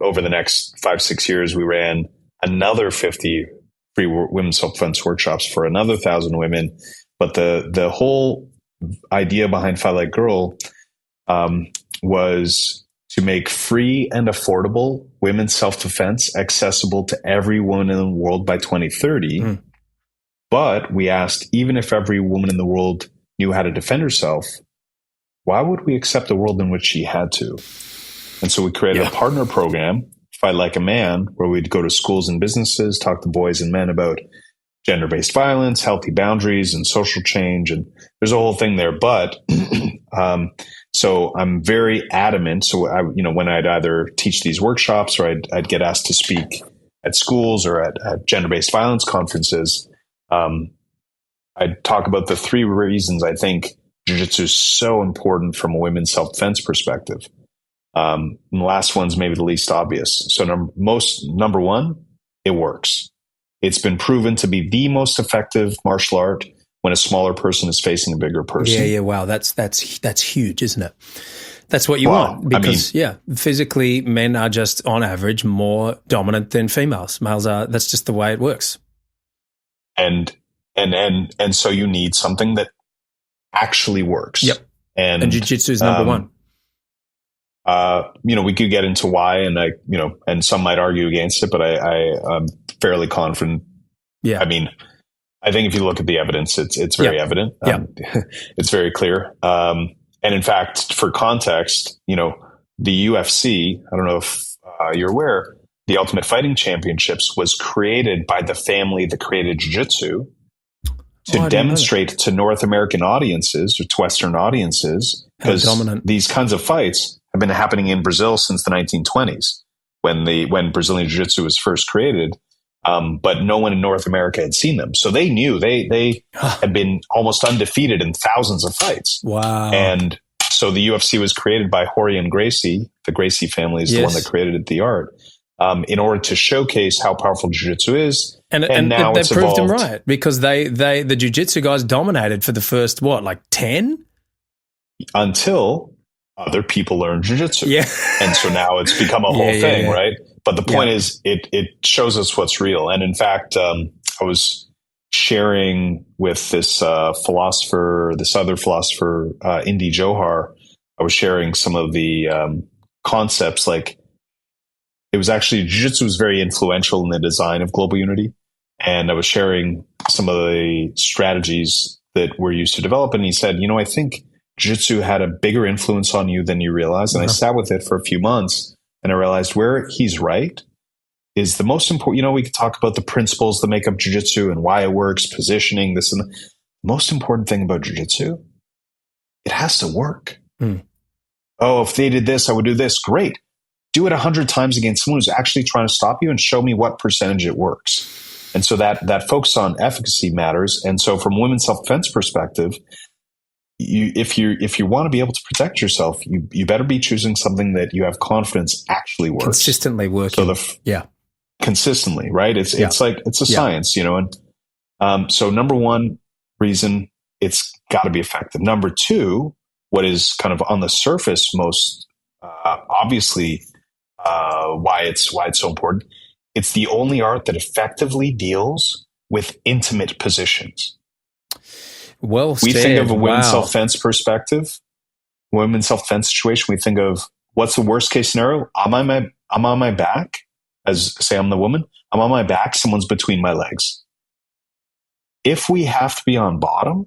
over the next 5-6 years, we ran another 50 free women's self-defense workshops for another 1,000 women. But the whole idea behind Fight Like a Girl was to make free and affordable women's self-defense accessible to every woman in the world by 2030. Mm. But we asked, even if every woman in the world knew how to defend herself, why would we accept a world in which she had to? And so we created a partner program, Fight Like a Man, where we'd go to schools and businesses, talk to boys and men about gender-based violence, healthy boundaries, and social change. And there's a whole thing there. But so I'm very adamant. So when I'd either teach these workshops or I'd get asked to speak at schools or at gender-based violence conferences, I'd talk about the 3 reasons I think Jiu-Jitsu is so important from a women's self-defense perspective. And the last one's maybe the least obvious. So number one, it works. It's been proven to be the most effective martial art when a smaller person is facing a bigger person. Yeah. Wow. That's huge, isn't it? That's what you want, because physically men are just on average more dominant than females. Males are, that's just the way it works. And so you need something that actually works. Yep. And jiu-jitsu is number one. We could get into why, and some might argue against it, but I'm fairly confident. Yeah. I mean, I think if you look at the evidence, it's very evident. It's very clear. And in fact, for context, the UFC, I don't know if you're aware, the Ultimate Fighting Championships was created by the family that created Jiu-Jitsu to demonstrate to North American audiences or to Western audiences, because these kinds of fights have been happening in Brazil since the 1920s when Brazilian Jiu-Jitsu was first created. But no one in North America had seen them. So they knew they had been almost undefeated in thousands of fights. Wow. And so the UFC was created by Jorge and Gracie. The Gracie family is the one that created the art, in order to showcase how powerful Jiu-Jitsu is. And now they it's proved evolved. them right, because the Jiu-Jitsu guys dominated for the first, 10? Until other people learn Jiu-Jitsu. Yeah. And so now it's become a whole thing, right? But the point is, it shows us what's real. And in fact, I was sharing with this other philosopher, Indy Johar. I was sharing some of the concepts. Like, it was actually, Jiu-Jitsu was very influential in the design of global unity. And I was sharing some of the strategies that were used to develop. And he said, I think Jiu-Jitsu had a bigger influence on you than you realize. And I sat with it for a few months. And I realized where he's right is the most important. We could talk about the principles that make up Jiu-Jitsu and why it works, positioning, this and the most important thing about Jiu-Jitsu, it has to work. Mm. Oh, if they did this, I would do this. Great. Do it 100 times against someone who's actually trying to stop you and show me what percentage it works. And so that focus on efficacy matters. And so from a women's self-defense perspective, if you want to be able to protect yourself, you better be choosing something that you have confidence actually works. Consistently working. So consistently, right? It's like, it's a science, and so number one reason, it's got to be effective. Number two, what is kind of on the surface most obviously why it's so important. It's the only art that effectively deals with intimate positions. Well we said. think of a women's Wow. self-defense perspective, women's self-defense situation. We think of what's the worst case scenario? I'm on my back, as say I'm the woman. I'm on my back. Someone's between my legs. If we have to be on bottom,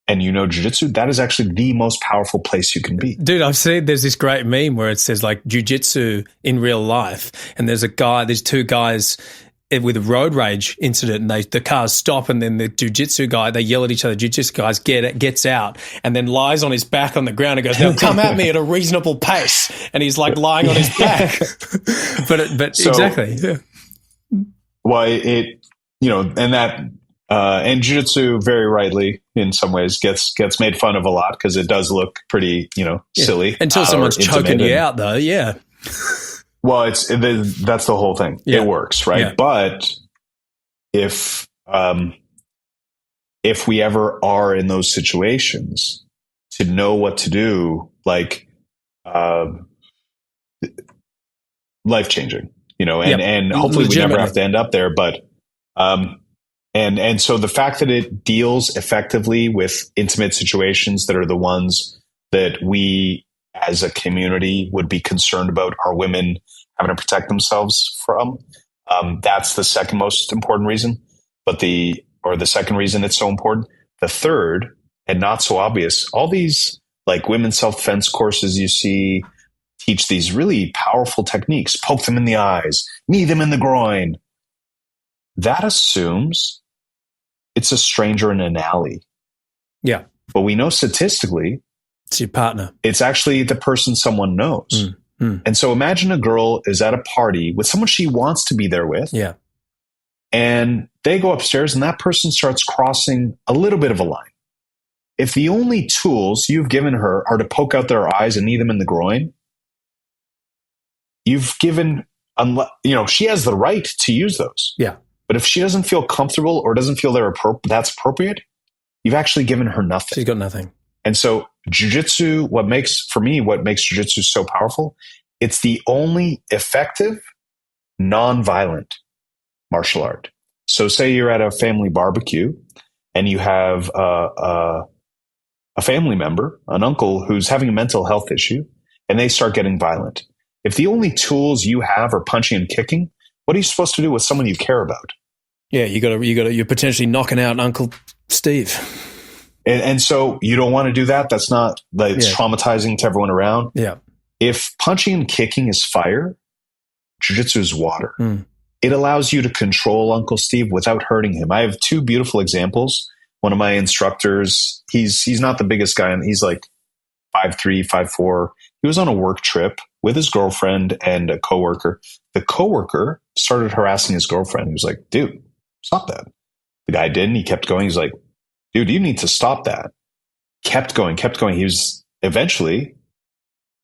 and jiu-jitsu, that is actually the most powerful place you can be. Dude, I've seen there's this great meme where it says like jiu-jitsu in real life, and there's two guys with a road rage incident, and the cars stop, and then the jiu-jitsu guy, they yell at each other. Jiu-jitsu guys gets out and then lies on his back on the ground and goes, "Now come at me at a reasonable pace," and he's like lying on his back. but so, exactly, yeah. Well, and jiu-jitsu very rightly in some ways gets made fun of a lot because it does look pretty, silly. Until someone's choking you out though. Yeah. Well, that's the whole thing. Yeah. It works, right? Yeah. But if we ever are in those situations, to know what to do, like life-changing, and hopefully we never have to end up there. But and so the fact that it deals effectively with intimate situations that are the ones that we as a community would be concerned about our women having to protect themselves from, that's the second most important reason. But the second reason it's so important. The third, and not so obvious, all these like women's self-defense courses you see teach these really powerful techniques. Poke them in the eyes, knee them in the groin. That assumes it's a stranger in an alley. Yeah. But we know statistically, it's your partner. It's actually the person someone knows. And so imagine a girl is at a party with someone she wants to be there with. Yeah. And they go upstairs and that person starts crossing a little bit of a line. If the only tools you've given her are to poke out their eyes and knee them in the groin, you've given, she has the right to use those. Yeah. But if she doesn't feel comfortable or doesn't feel that's appropriate, you've actually given her nothing. She's got nothing. And so jiu-jitsu, what makes jiu-jitsu so powerful, it's the only effective, non-violent martial art. So say you're at a family barbecue and you have a family member, an uncle who's having a mental health issue, and they start getting violent. If the only tools you have are punching and kicking, what are you supposed to do with someone you care about? Yeah, you're potentially knocking out Uncle Steve. And so you don't want to do that. That's not it's traumatizing to everyone around. Yeah. If punching and kicking is fire, jiu-jitsu is water. It allows you to control Uncle Steve without hurting him. I have two beautiful examples. One of my instructors, he's not the biggest guy, and he's like 5'3", 5'4". He was on a work trip with his girlfriend and a coworker. The coworker started harassing his girlfriend. He was like, "Dude, stop that." The guy didn't. He kept going. He's like, "Dude, you need to stop that." Kept going.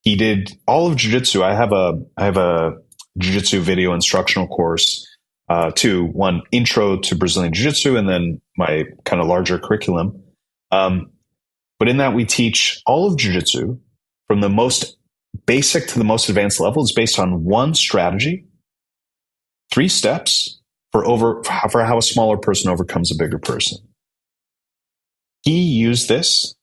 He did all of jiu-jitsu. I have a jiu-jitsu video instructional course, one intro to Brazilian jiu-jitsu, and then my kind of larger curriculum. But in that we teach all of jiu-jitsu from the most basic to the most advanced level is based on one strategy, 3 steps for how a smaller person overcomes a bigger person. He used this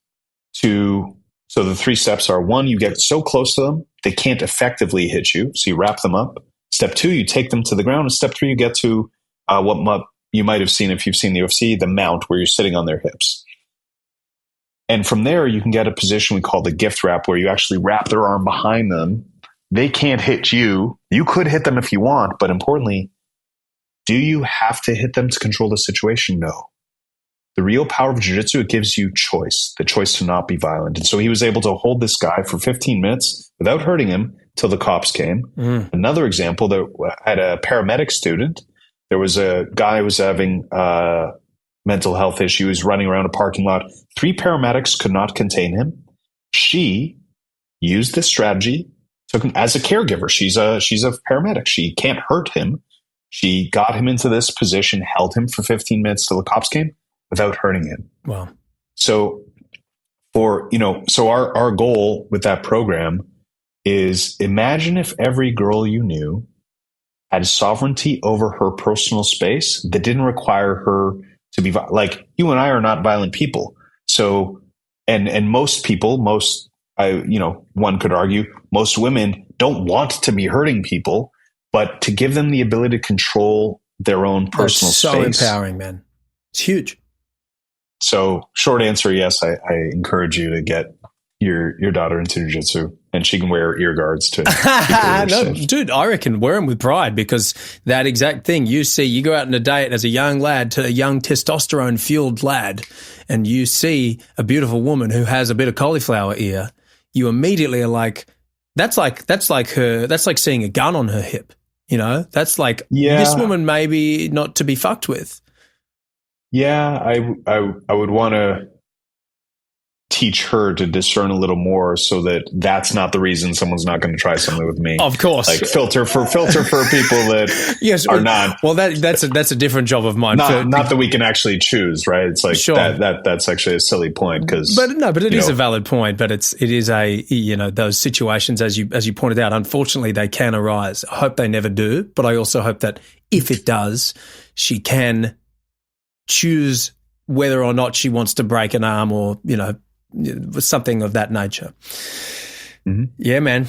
so the 3 steps are: 1, you get so close to them, they can't effectively hit you. So you wrap them up. Step 2, you take them to the ground. And step 3, you get to what you might have seen if you've seen the UFC, the mount, where you're sitting on their hips. And from there, you can get a position we call the gift wrap, where you actually wrap their arm behind them. They can't hit you. You could hit them if you want, but importantly, do you have to hit them to control the situation? No. The real power of jiu-jitsu, it gives you choice, the choice to not be violent. And so he was able to hold this guy for 15 minutes without hurting him till the cops came. Another example, that had a paramedic student. There was a guy who was having mental health issues, running around a parking lot. 3 paramedics could not contain him. She used this strategy, took him as a caregiver. She's a paramedic. She can't hurt him. She got him into this position, held him for 15 minutes till the cops came without hurting him. Wow. So our goal with that program is, imagine if every girl you knew had sovereignty over her personal space that didn't require her to be like you and I are not violent people. So, and most people, one could argue most women don't want to be hurting people, but to give them the ability to control their own personal space. It's so empowering, man. It's huge. So short answer, yes, I encourage you to get your daughter into jiu-jitsu, and she can wear ear guards too. No, dude, I reckon wear them with pride, because that exact thing you go out on a date as a young lad to a young testosterone fueled lad, and you see a beautiful woman who has a bit of cauliflower ear, you immediately are like, that's like seeing a gun on her hip. You know, that's like, this woman maybe not to be fucked with. Yeah, I would want to teach her to discern a little more, so that that's not the reason someone's not going to try something with me. Of course, like filter for people that are not. Well, that's a different job of mine. Not that we can actually choose, right? It's like sure. that's actually a silly point, because. But it is a valid point. But it is those situations, as you pointed out. Unfortunately, they can arise. I hope they never do, but I also hope that if it does, she can choose whether or not she wants to break an arm or something of that nature. Mm-hmm. Yeah, man.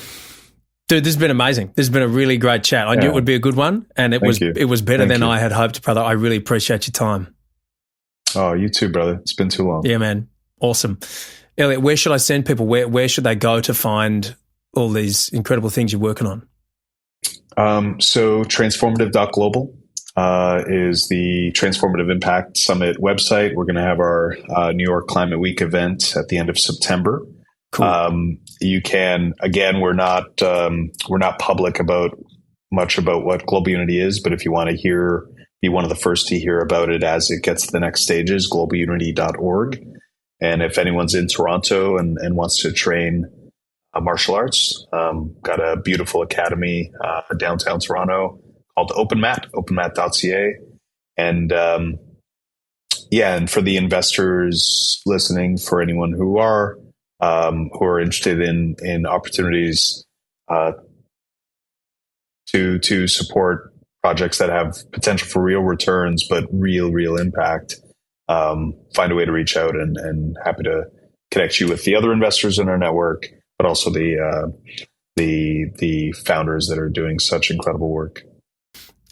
Dude, this has been amazing. This has been a really great chat. I knew it would be a good one, and it was better than I had hoped, brother. I really appreciate your time. Oh, you too, brother. It's been too long. Yeah, man. Awesome. Elliott, where should I send people? Where should they go to find all these incredible things you're working on? So transformative.global is the Transformative Impact Summit website. We're going to have our New York Climate Week event at the end of September. Cool. You can, again, we're not public about what Global Unity is, but if you want to be one of the first to hear about it as it gets to the next stages, globalunity.org. And if anyone's in Toronto and wants to train martial arts, got a beautiful academy downtown Toronto called Open Mat, openmat.ca. And and for the investors listening, for anyone who are interested in opportunities to support projects that have potential for real returns but real impact, find a way to reach out, and happy to connect you with the other investors in our network, but also the founders that are doing such incredible work.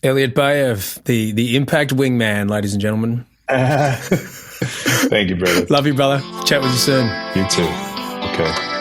Elliott Bayev, the impact wingman, ladies and gentlemen. Thank you, brother. Love you, brother. Chat with you soon. You too. Okay.